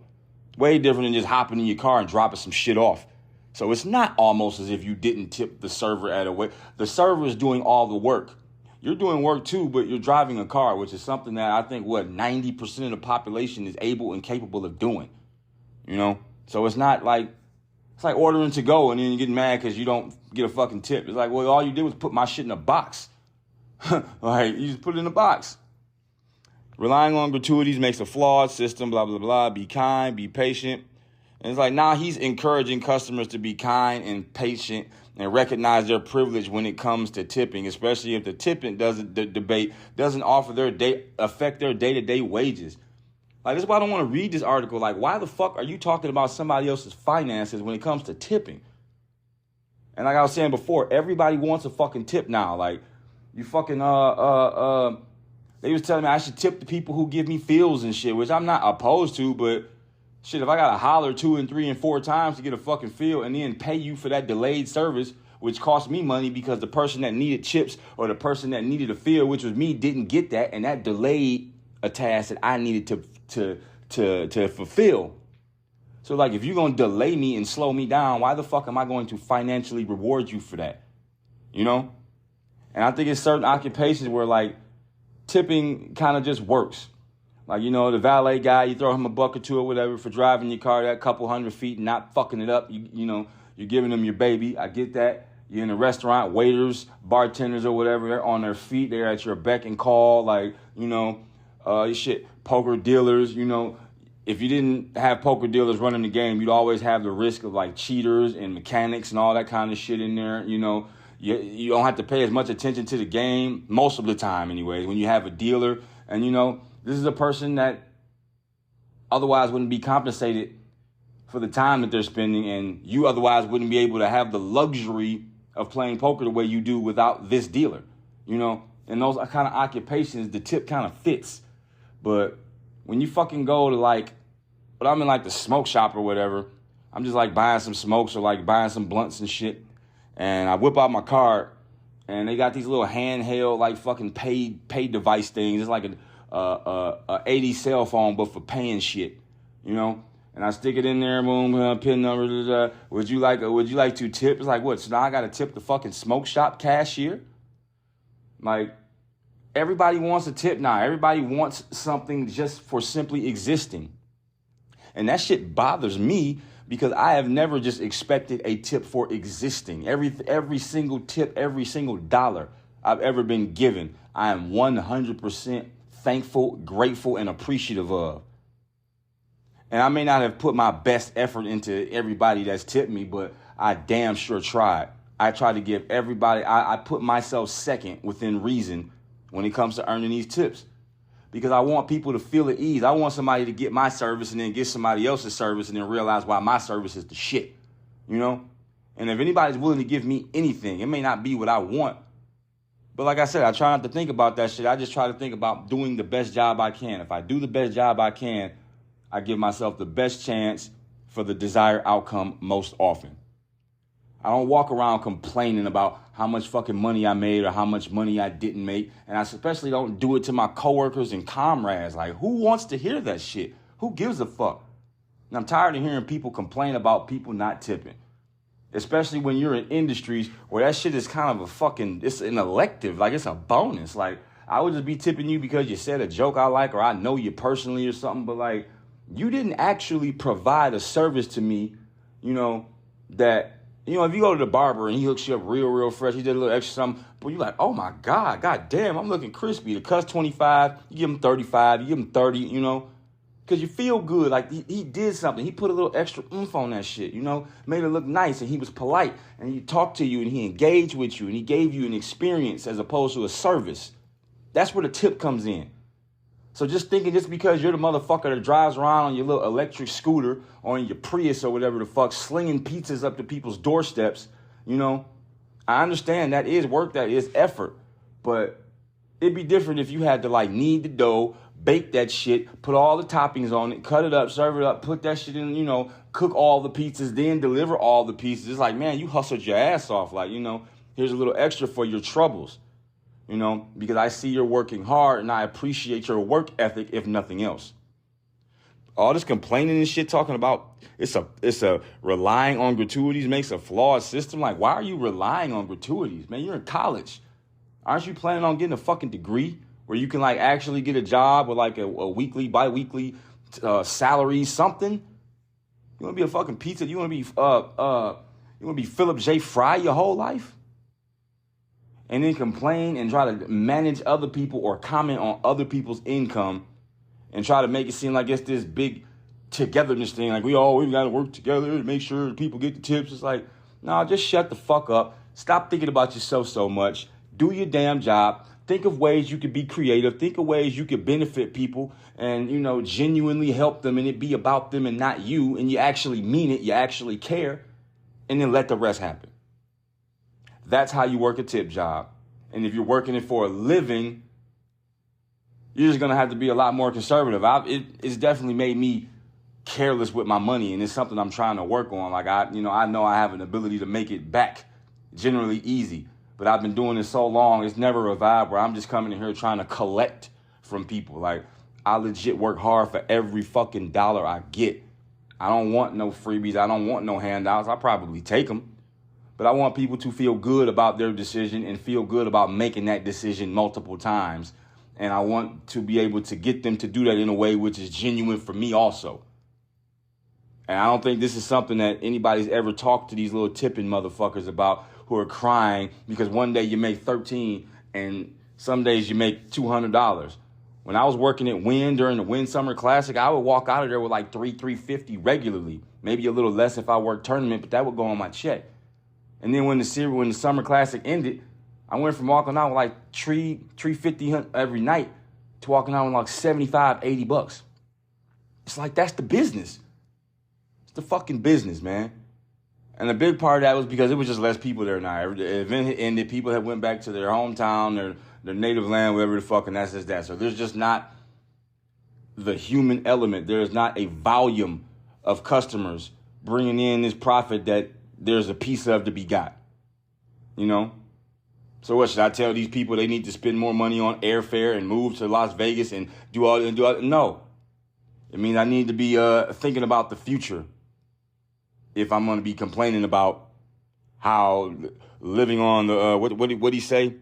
Way different than just hopping in your car and dropping some shit off. So it's not almost as if you didn't tip the server at a way. The server is doing all the work. You're doing work too, but you're driving a car, which is something that I think 90% of the population is able and capable of doing. You know? So it's not like, it's like ordering to go and then you're getting mad because you don't get a fucking tip. It's like, well, all you did was put my shit in a box. Like, you just put it in a box. Relying on gratuities makes a flawed system, blah, blah, blah. Be kind, be patient. And it's like, he's encouraging customers to be kind and patient and recognize their privilege when it comes to tipping, especially if the tipping doesn't affect their day-to-day wages. Like, that's why I don't want to read this article. Like, why the fuck are you talking about somebody else's finances when it comes to tipping? And like I was saying before, everybody wants a fucking tip now. Like, you fucking, they was telling me I should tip the people who give me feels and shit, which I'm not opposed to, but shit, if I got to holler 2 and 3 and 4 times to get a fucking feel and then pay you for that delayed service, which cost me money because the person that needed chips or the person that needed a feel, which was me, didn't get that, and that delayed a task that I needed to fulfill. So, like, if you're going to delay me and slow me down, why the fuck am I going to financially reward you for that? You know? And I think it's certain occupations where, like, tipping kind of just works. Like, you know, the valet guy, you throw him a buck or two or whatever for driving your car that couple 100 feet and not fucking it up. You know, you're giving them your baby. I get that. You're in a restaurant, waiters, bartenders or whatever, they're on their feet. They're at your beck and call. Like, you know, poker dealers, you know. If you didn't have poker dealers running the game, you'd always have the risk of, like, cheaters and mechanics and all that kind of shit in there. You know, you don't have to pay as much attention to the game, most of the time anyways, when you have a dealer. And, you know, this is a person that otherwise wouldn't be compensated for the time that they're spending, and you otherwise wouldn't be able to have the luxury of playing poker the way you do without this dealer. You know, in those kind of occupations, the tip kind of fits. But when you fucking go to, like, but I'm in, like, the smoke shop or whatever, I'm just, like, buying some smokes or, like, buying some blunts and shit, and I whip out my card, and they got these little handheld, like, fucking pay device things. It's like a 80 cell phone, but for paying shit, you know. And I stick it in there, boom, pin number. Would you like to tip? It's like, what? So now I got to tip the fucking smoke shop cashier? Like, everybody wants a tip now. Everybody wants something just for simply existing. And that shit bothers me because I have never just expected a tip for existing. Every single tip, every single dollar I've ever been given, I am 100% thankful, grateful, and appreciative of. And I may not have put my best effort into everybody that's tipped me, but I damn sure tried. I try to give everybody, I put myself second within reason when it comes to earning these tips. Because I want people to feel at ease. I want somebody to get my service and then get somebody else's service and then realize why my service is the shit, you know? And if anybody's willing to give me anything, it may not be what I want. But like I said, I try not to think about that shit. I just try to think about doing the best job I can. If I do the best job I can, I give myself the best chance for the desired outcome most often. I don't walk around complaining about how much fucking money I made or how much money I didn't make. And I especially don't do it to my coworkers and comrades. Like, who wants to hear that shit? Who gives a fuck? And I'm tired of hearing people complain about people not tipping. Especially when you're in industries where that shit is kind of a fucking, it's an elective, like it's a bonus. Like, I would just be tipping you because you said a joke I like or I know you personally or something, but like, you didn't actually provide a service to me, that, if you go to the barber and he hooks you up real fresh, he did a little extra something, but you're like, oh my God, damn, I'm looking crispy. The cut's 25, you give him 35, you give him 30, because you feel good. Like he did something. He put a little extra oomph on that shit, made it look nice, and he was polite, and he talked to you, and he engaged with you, and he gave you an experience as opposed to a service. That's where the tip comes in. So just thinking just because you're the motherfucker that drives around on your little electric scooter or in your Prius or whatever the fuck, slinging pizzas up to people's doorsteps, I understand that is work, that is effort. But it'd be different if you had to knead the dough, bake that shit, put all the toppings on it, cut it up, serve it up, put that shit in, cook all the pizzas, then deliver all the pieces. It's like, man, you hustled your ass off. Like, here's a little extra for your troubles. Because I see you're working hard and I appreciate your work ethic, if nothing else. All this complaining and shit talking about it's a relying on gratuities makes a flawed system. Like, why are you relying on gratuities, man? You're in college. Aren't you planning on getting a fucking degree where you can actually get a job with a weekly, bi-weekly salary, something? You want to be a fucking pizza? You want to be Philip J. Fry your whole life? And then complain and try to manage other people or comment on other people's income and try to make it seem like it's this big togetherness thing. Like, we got to work together to make sure people get the tips. It's like, no, just shut the fuck up. Stop thinking about yourself so much. Do your damn job. Think of ways you could be creative. Think of ways you could benefit people and, genuinely help them and it be about them and not you. And you actually mean it. You actually care. And then let the rest happen. That's how you work a tip job. And if you're working it for a living, you're just going to have to be a lot more conservative. It's definitely made me careless with my money, and it's something I'm trying to work on. Like, I know I have an ability to make it back generally easy, but I've been doing this so long, it's never a vibe where I'm just coming in here trying to collect from people. Like, I legit work hard for every fucking dollar I get. I don't want no freebies. I don't want no handouts. I probably take them. But I want people to feel good about their decision and feel good about making that decision multiple times. And I want to be able to get them to do that in a way which is genuine for me also. And I don't think this is something that anybody's ever talked to these little tipping motherfuckers about who are crying because one day you make $13 and some days you make $200. When I was working at Wynn during the Wynn Summer Classic, I would walk out of there with $350 regularly. Maybe a little less if I worked tournament, but that would go on my check. And then when the Summer Classic ended, I went from walking out with $350 every night to walking out with $75, $80. It's like, that's the business. It's the fucking business, man. And a big part of that was because it was just less people there now. The event had ended, people had went back to their hometown, their native land, whatever the fuck, and that's just that. So there's just not the human element. There is not a volume of customers bringing in this profit that there's a piece of to be got, So what, should I tell these people they need to spend more money on airfare and move to Las Vegas and do all? No. It means I need to be thinking about the future if I'm going to be complaining about how living on the, what he say?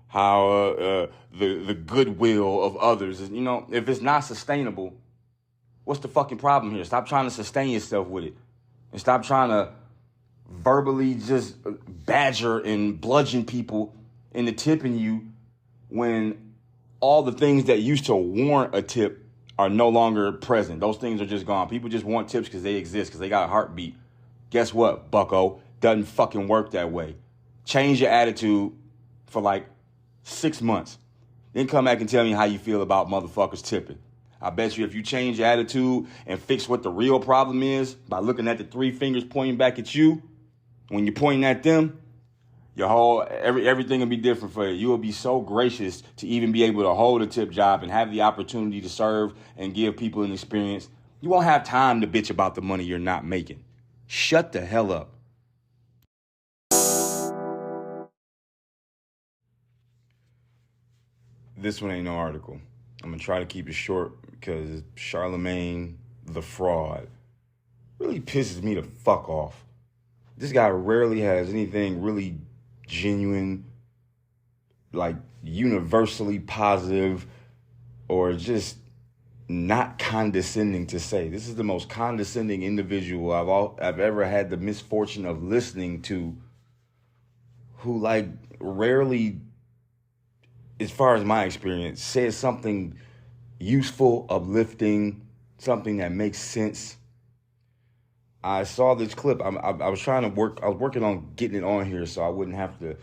How the goodwill of others is, if it's not sustainable, what's the fucking problem here? Stop trying to sustain yourself with it and stop trying to verbally just badger and bludgeon people into tipping you when all the things that used to warrant a tip are no longer present. Those things are just gone. People just want tips because they exist, because they got a heartbeat. Guess what, bucko? Doesn't fucking work that way. Change your attitude for 6 months. Then come back and tell me how you feel about motherfuckers tipping. I bet you if you change your attitude and fix what the real problem is by looking at the 3 fingers pointing back at you, when you're pointing at them, everything will be different for you. You will be so gracious to even be able to hold a tip job and have the opportunity to serve and give people an experience. You won't have time to bitch about the money you're not making. Shut the hell up. this one ain't no article. I'm going to try to keep it short because Charlemagne the fraud really pisses me the fuck off. This guy rarely has anything really genuine, like universally positive, or just not condescending to say. This is the most condescending individual I've ever had the misfortune of listening to, who like rarely, as far as my experience, says something useful, uplifting, something that makes sense. I saw this clip. I was working on getting it on here so I wouldn't have to,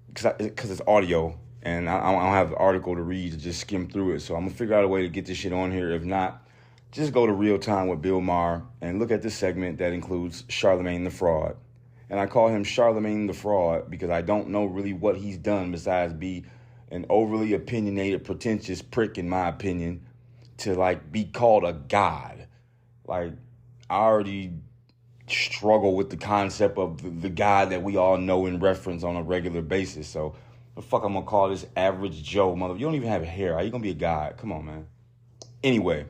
because it's audio and I don't have the article to read to just skim through it. So I'm gonna figure out a way to get this shit on here. If not, just go to Real Time with Bill Maher and look at this segment that includes Charlemagne the fraud. And I call him Charlemagne the fraud because I don't know really what he's done besides be an overly opinionated, pretentious prick, in my opinion, to like be called a god. Like, I already struggle with the concept of the God that we all know and reference on a regular basis. So the fuck I'm gonna call this average Joe, mother? You don't even have hair. How you gonna be a god? Come on, man. Anyway,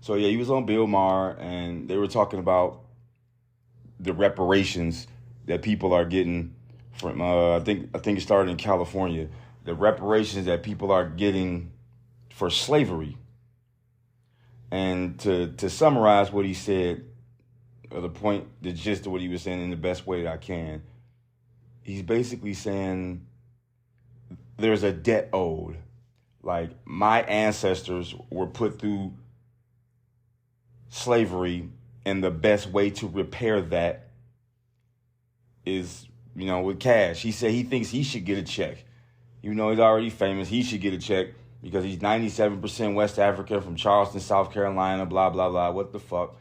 so yeah, he was on Bill Maher and they were talking about the reparations that people are getting from. I think it started in California. The reparations that people are getting for slavery. And to summarize what he said, or the gist of what he was saying in the best way that I can, he's basically saying there's a debt owed. Like, my ancestors were put through slavery, and the best way to repair that is, with cash. He said he thinks he should get a check. Even though he's already famous, he should get a check. Because he's 97% West African from Charleston, South Carolina, blah, blah, blah. What the fuck?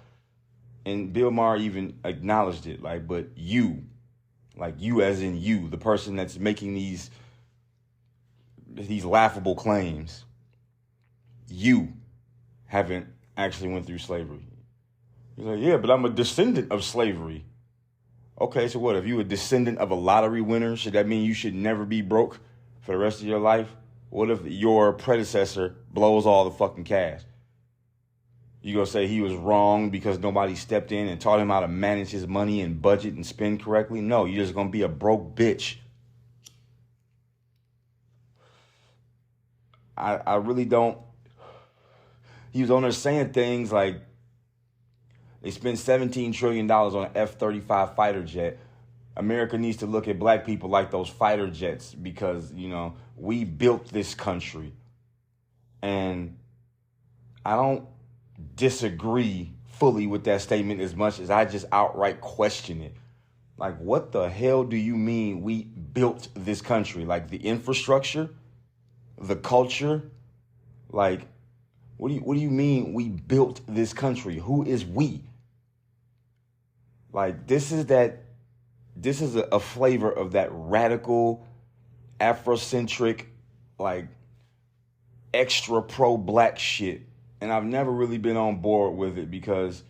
And Bill Maher even acknowledged it. Like, but you as in you, the person that's making these laughable claims, you haven't actually went through slavery. He's like, yeah, but I'm a descendant of slavery. Okay, so what? If you a descendant of a lottery winner, should that mean you should never be broke for the rest of your life? What if your predecessor blows all the fucking cash? You gonna say he was wrong because nobody stepped in and taught him how to manage his money and budget and spend correctly? No, you're just gonna be a broke bitch. I really don't. He was on there saying things like they spend $17 trillion on an F-35 fighter jet. America needs to look at black people like those fighter jets because, we built this country. And I don't disagree fully with that statement as much as I just outright question it. Like, what the hell do you mean we built this country? Like, the infrastructure, the culture, like, what do you mean we built this country? Who is we? Like, this is a flavor of that radical, Afrocentric, like, extra pro-black shit. And I've never really been on board with it because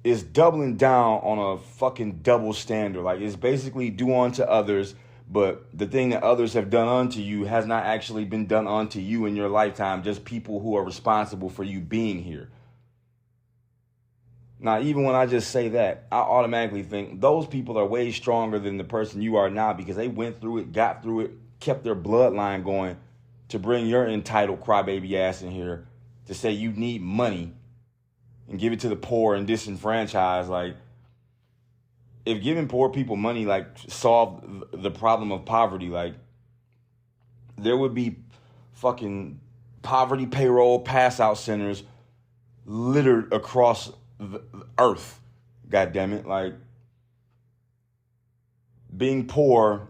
it's doubling down on a fucking double standard. Like, it's basically do unto others, but the thing that others have done unto you has not actually been done unto you in your lifetime, just people who are responsible for you being here. Now, even when I just say that, I automatically think those people are way stronger than the person you are now because they went through it, got through it, kept their bloodline going to bring your entitled crybaby ass in here to say you need money and give it to the poor and disenfranchised. Like, if giving poor people money, like, solved the problem of poverty, like, there would be fucking poverty payroll pass-out centers littered across the earth. God damn it. Like, being poor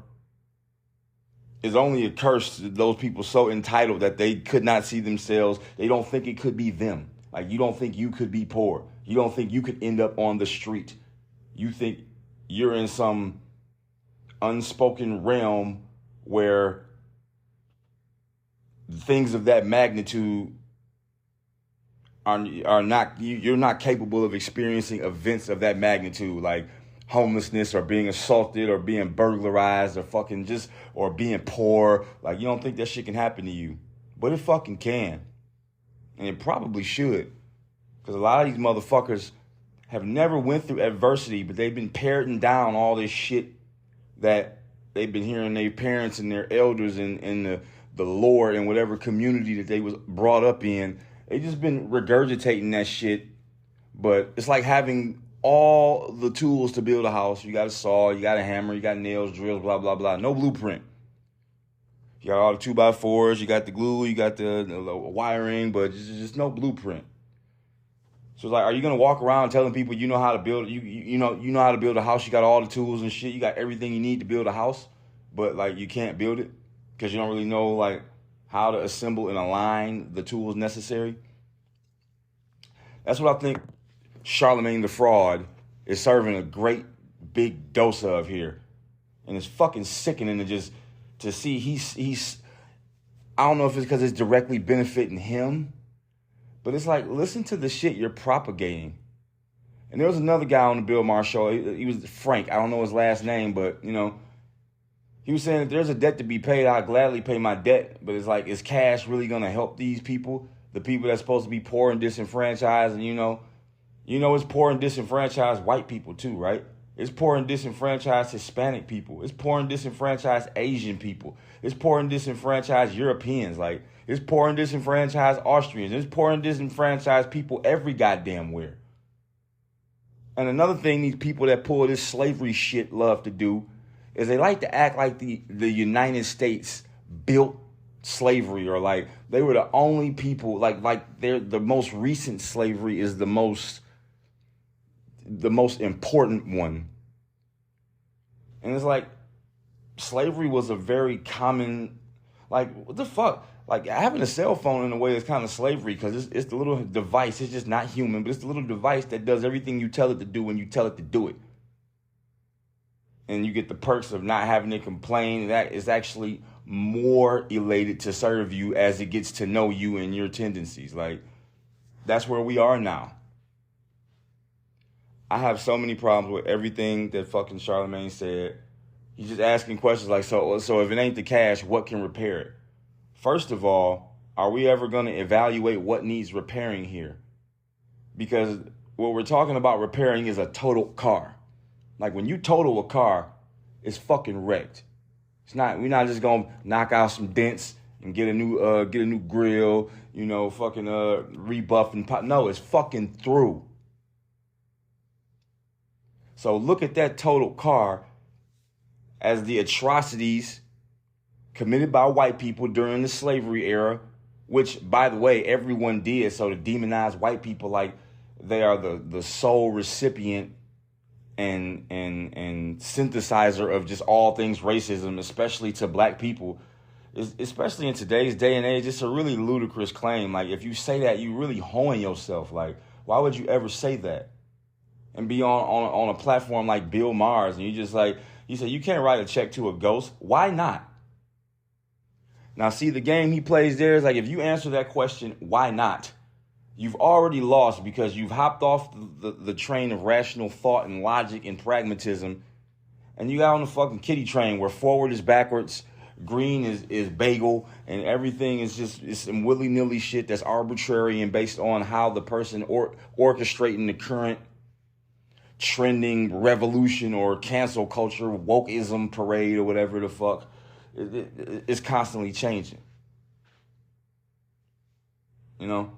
is only a curse to those people so entitled that they could not see themselves. They don't think it could be them. Like, you don't think you could be poor. You don't think you could end up on the street. You think you're in some unspoken realm where things of that magnitude are not, you're not capable of experiencing events of that magnitude, like homelessness or being assaulted or being burglarized or fucking just, or being poor. Like, you don't think that shit can happen to you. But it fucking can. And it probably should. Because a lot of these motherfuckers have never went through adversity, but they've been parroting down all this shit that they've been hearing their parents and their elders and the lore in whatever community that they was brought up in. They just been regurgitating that shit. But it's like having all the tools to build a house. You got a saw, you got a hammer, you got nails, drills, blah, blah, blah. No blueprint. You got all the 2x4s, you got the glue, you got the wiring, but just no blueprint. So it's like, are you gonna walk around telling people you know how to build you know how to build a house? You got all the tools and shit. You got everything you need to build a house, but like you can't build it because you don't really know like how to assemble and align the tools necessary. That's what I think Charlemagne the fraud is serving a great big dose of here, and it's fucking sickening to see he's. I don't know if it's because it's directly benefiting him. But it's like, listen to the shit you're propagating. And there was another guy on the Bill Maher show. He was Frank. I don't know his last name, but, you know, he was saying if there's a debt to be paid, I'd gladly pay my debt. But it's like, is cash really going to help these people? The people that's supposed to be poor and disenfranchised? And, you know, it's poor and disenfranchised white people too, right? It's poor and disenfranchised Hispanic people. It's poor and disenfranchised Asian people. It's poor and disenfranchised Europeans. Like, it's poor and disenfranchised Austrians. It's poor and disenfranchised people every goddamn where. And another thing these people that pull this slavery shit love to do is they like to act like the United States built slavery, or like they were the only people, like they're the most recent slavery is the most important one. And it's like slavery was a very common, like, what the fuck? Like, having a cell phone in a way is kind of slavery because it's the little device. It's just not human, but it's the little device that does everything you tell it to do when you tell it to do it. And you get the perks of not having to complain. That is actually more elated to serve you as it gets to know you and your tendencies. Like, that's where we are now. I have so many problems with everything that fucking Charlemagne said. He's just asking questions like, so if it ain't the cash, what can repair it? First of all, are we ever going to evaluate what needs repairing here? Because what we're talking about repairing is a total car. Like, when you total a car, it's fucking wrecked. We're not just going to knock out some dents and get a new grill, you know, fucking rebuff and pop. No, it's fucking through. So look at that total car as the atrocities committed by white people during the slavery era, which, by the way, everyone did. So to demonize white people like they are the sole recipient and synthesizer of just all things racism, especially to black people, especially in today's day and age, it's a really ludicrous claim. Like, if you say that, you really hoeing yourself. Like, why would you ever say that? And be on a platform like Bill Maher's, and you just like, you say you can't write a check to a ghost. Why not? Now, see, the game he plays there is like, if you answer that question, why not? You've already lost because you've hopped off the train of rational thought and logic and pragmatism, and you got on the fucking kiddie train where forward is backwards, green is bagel, and everything is just it's some willy-nilly shit that's arbitrary and based on how the person orchestrating the current trending revolution or cancel culture, wokeism parade or whatever the fuck. It's constantly changing. You know?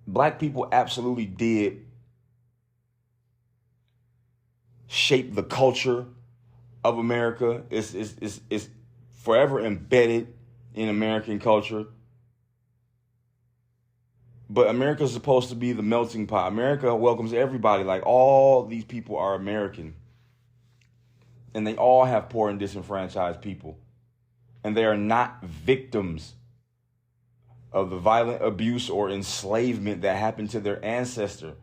Black people absolutely did shape the culture of America. It's forever embedded in American culture. But America's supposed to be the melting pot. America welcomes everybody. Like, all these people are American. And they all have poor and disenfranchised people. And they are not victims of the violent abuse or enslavement that happened to their ancestor.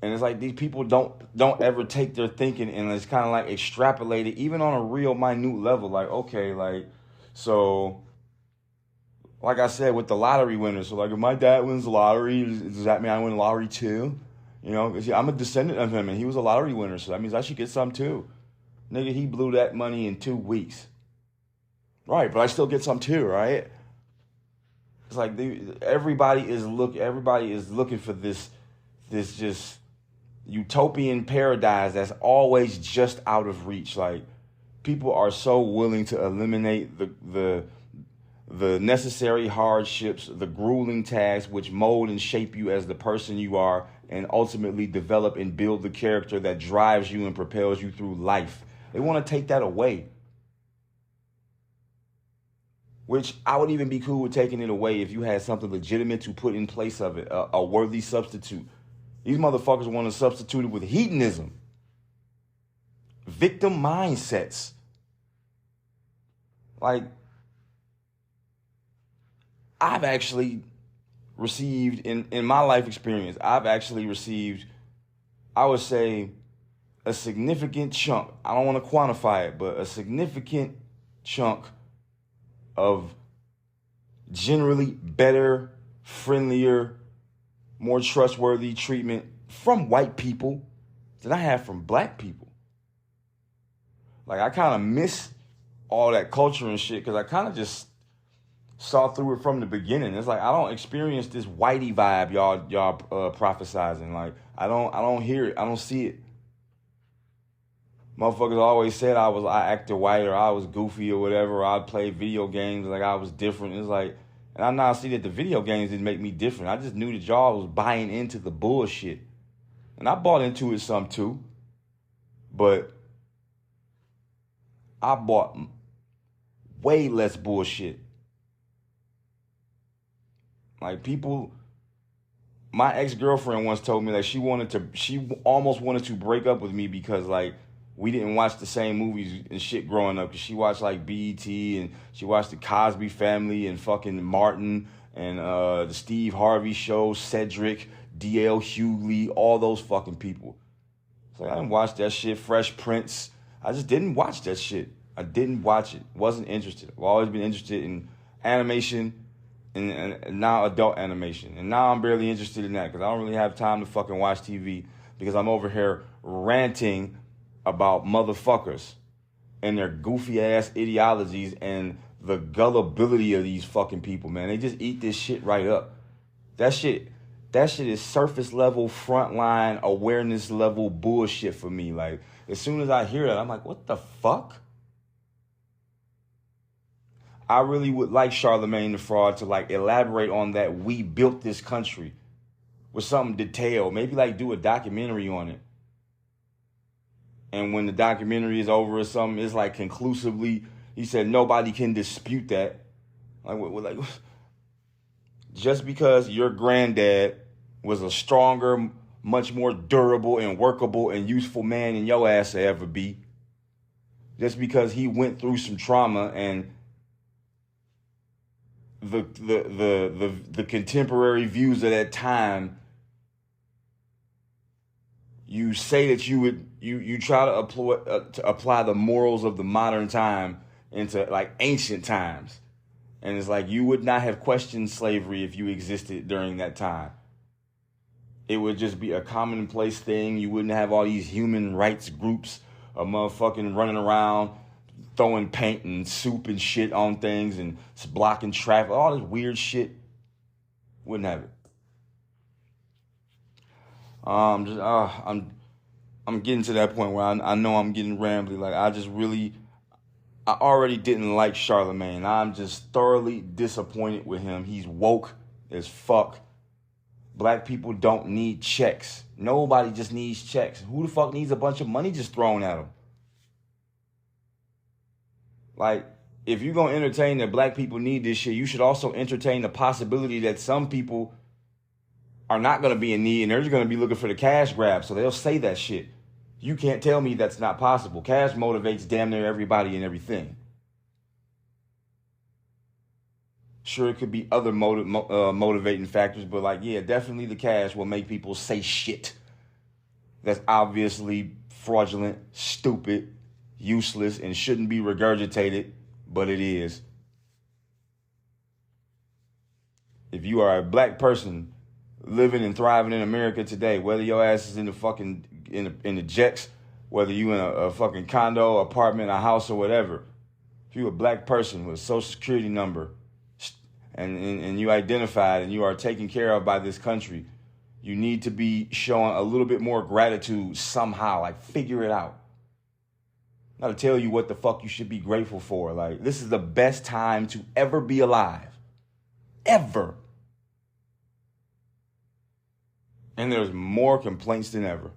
And it's like these people don't ever take their thinking and it's kind of like extrapolate it, even on a real minute level. Like, okay, like, so like I said, with the lottery winners. So like, if my dad wins the lottery, does that mean I win the lottery too? You know, 'cause I'm a descendant of him, and he was a lottery winner, so that means I should get some too. Nigga, he blew that money in 2 weeks. Right, but I still get some too, right? It's like everybody is looking for this just utopian paradise that's always just out of reach. Like, people are so willing to eliminate the necessary hardships, the grueling tasks which mold and shape you as the person you are, and ultimately develop and build the character that drives you and propels you through life. They want to take that away. Which I would even be cool with taking it away if you had something legitimate to put in place of it, a worthy substitute. These motherfuckers want to substitute it with hedonism, victim mindsets. Like, I've actually received, in my life experience, I've actually received, I would say, a significant chunk. I don't want to quantify it, but a significant chunk of generally better, friendlier, more trustworthy treatment from white people than I have from black people. Like, I kind of miss all that culture and shit because I kind of just saw through it from the beginning. It's like I don't experience this whitey vibe y'all prophesizing. Like, I don't hear it. I don't see it. Motherfuckers always said I acted white or I was goofy or whatever, or I'd play video games like I was different. It's like, and I now see that the video games didn't make me different. I just knew that y'all was buying into the bullshit. And I bought into it some too. But I bought way less bullshit. Like, people, my ex-girlfriend once told me that she almost wanted to break up with me because, like, we didn't watch the same movies and shit growing up. Because she watched, like, BET, and she watched the Cosby Family and fucking Martin and the Steve Harvey Show, Cedric, D.L. Hughley, all those fucking people. It's like, I didn't watch that shit. Fresh Prince. I just didn't watch that shit. I didn't watch it. Wasn't interested. I've always been interested in animation and now adult animation. And now I'm barely interested in that because I don't really have time to fucking watch TV because I'm over here ranting about motherfuckers and their goofy ass ideologies and the gullibility of these fucking people, man. They just eat this shit right up. That shit is surface level, frontline, awareness level bullshit for me. Like, as soon as I hear that, I'm like, what the fuck? I really would like Charlemagne the Fraud to, like, elaborate on that we built this country with something detailed. Maybe, like, do a documentary on it. And when the documentary is over or something, it's like conclusively, he said nobody can dispute that. Like, just because your granddad was a stronger, much more durable and workable and useful man than your ass will ever be, just because he went through some trauma and the contemporary views of that time, you say that you try to apply the morals of the modern time into, like, ancient times. And it's like, you would not have questioned slavery if you existed during that time. It would just be a commonplace thing. You wouldn't have all these human rights groups of motherfucking running around throwing paint and soup and shit on things and blocking traffic, all this weird shit. Wouldn't have it. I'm getting to that point where I know I'm getting rambly. Like, I already didn't like Charlemagne. I'm just thoroughly disappointed with him. He's woke as fuck. Black people don't need checks. Nobody just needs checks. Who the fuck needs a bunch of money just thrown at them? Like, if you're going to entertain that black people need this shit, you should also entertain the possibility that some people are not going to be in need and they're just going to be looking for the cash grab. So they'll say that shit. You can't tell me that's not possible. Cash motivates damn near everybody and everything. Sure, it could be other motivating factors, but, like, yeah, definitely the cash will make people say shit that's obviously fraudulent, stupid, useless, and shouldn't be regurgitated, but it is. If you are a black person living and thriving in America today, whether your ass is in the fucking in the jets, whether you in a fucking condo, apartment, a house, or whatever, if you're a black person with a social security number and you identified and you are taken care of by this country, you need to be showing a little bit more gratitude somehow. Like, figure it out. Not to tell you what the fuck you should be grateful for. Like, this is the best time to ever be alive. Ever. And there's more complaints than ever.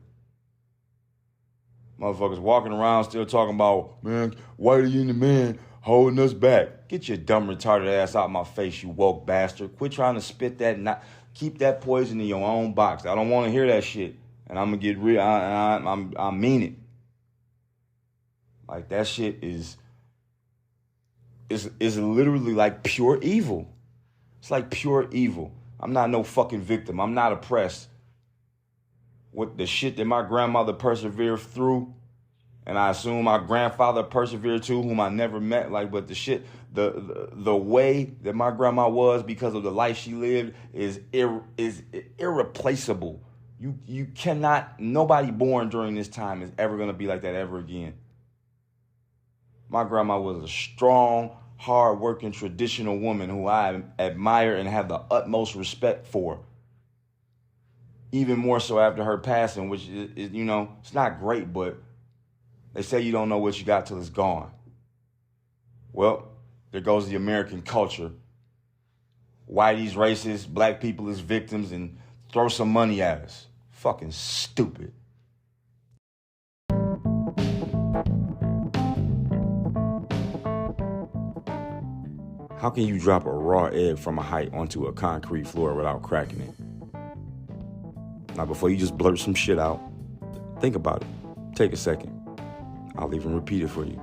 Motherfuckers walking around still talking about, man, whiter than the man holding us back. Get your dumb retarded ass out my face, you woke bastard. Quit trying to spit that. Keep that poison in your own box. I don't want to hear that shit. And I'm going to get real. I mean it. Like, that shit is literally like pure evil. It's like pure evil. I'm not no fucking victim. I'm not oppressed. What the shit that my grandmother persevered through, and I assume my grandfather persevered too, whom I never met. Like, but the shit, the way that my grandma was because of the life she lived is irreplaceable. You cannot. Nobody born during this time is ever gonna be like that ever again. My grandma was a strong, hard-working, traditional woman who I admire and have the utmost respect for. Even more so after her passing, which is, you know, it's not great, but they say you don't know what you got till it's gone. Well, there goes the American culture. Whitey's racist, black people as victims, and throw some money at us. Fucking stupid. How can you drop a raw egg from a height onto a concrete floor without cracking it? Now, before you just blurt some shit out, think about it. Take a second. I'll even repeat it for you.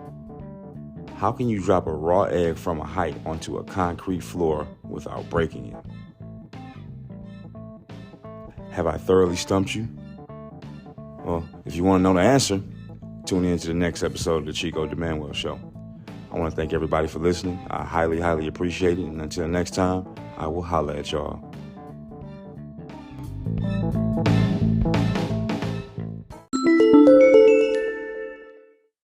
How can you drop a raw egg from a height onto a concrete floor without breaking it? Have I thoroughly stumped you? Well, if you want to know the answer, tune in to the next episode of the Chico de Manuel Show. I want to thank everybody for listening. I highly, highly appreciate it. And until next time, I will holla at y'all.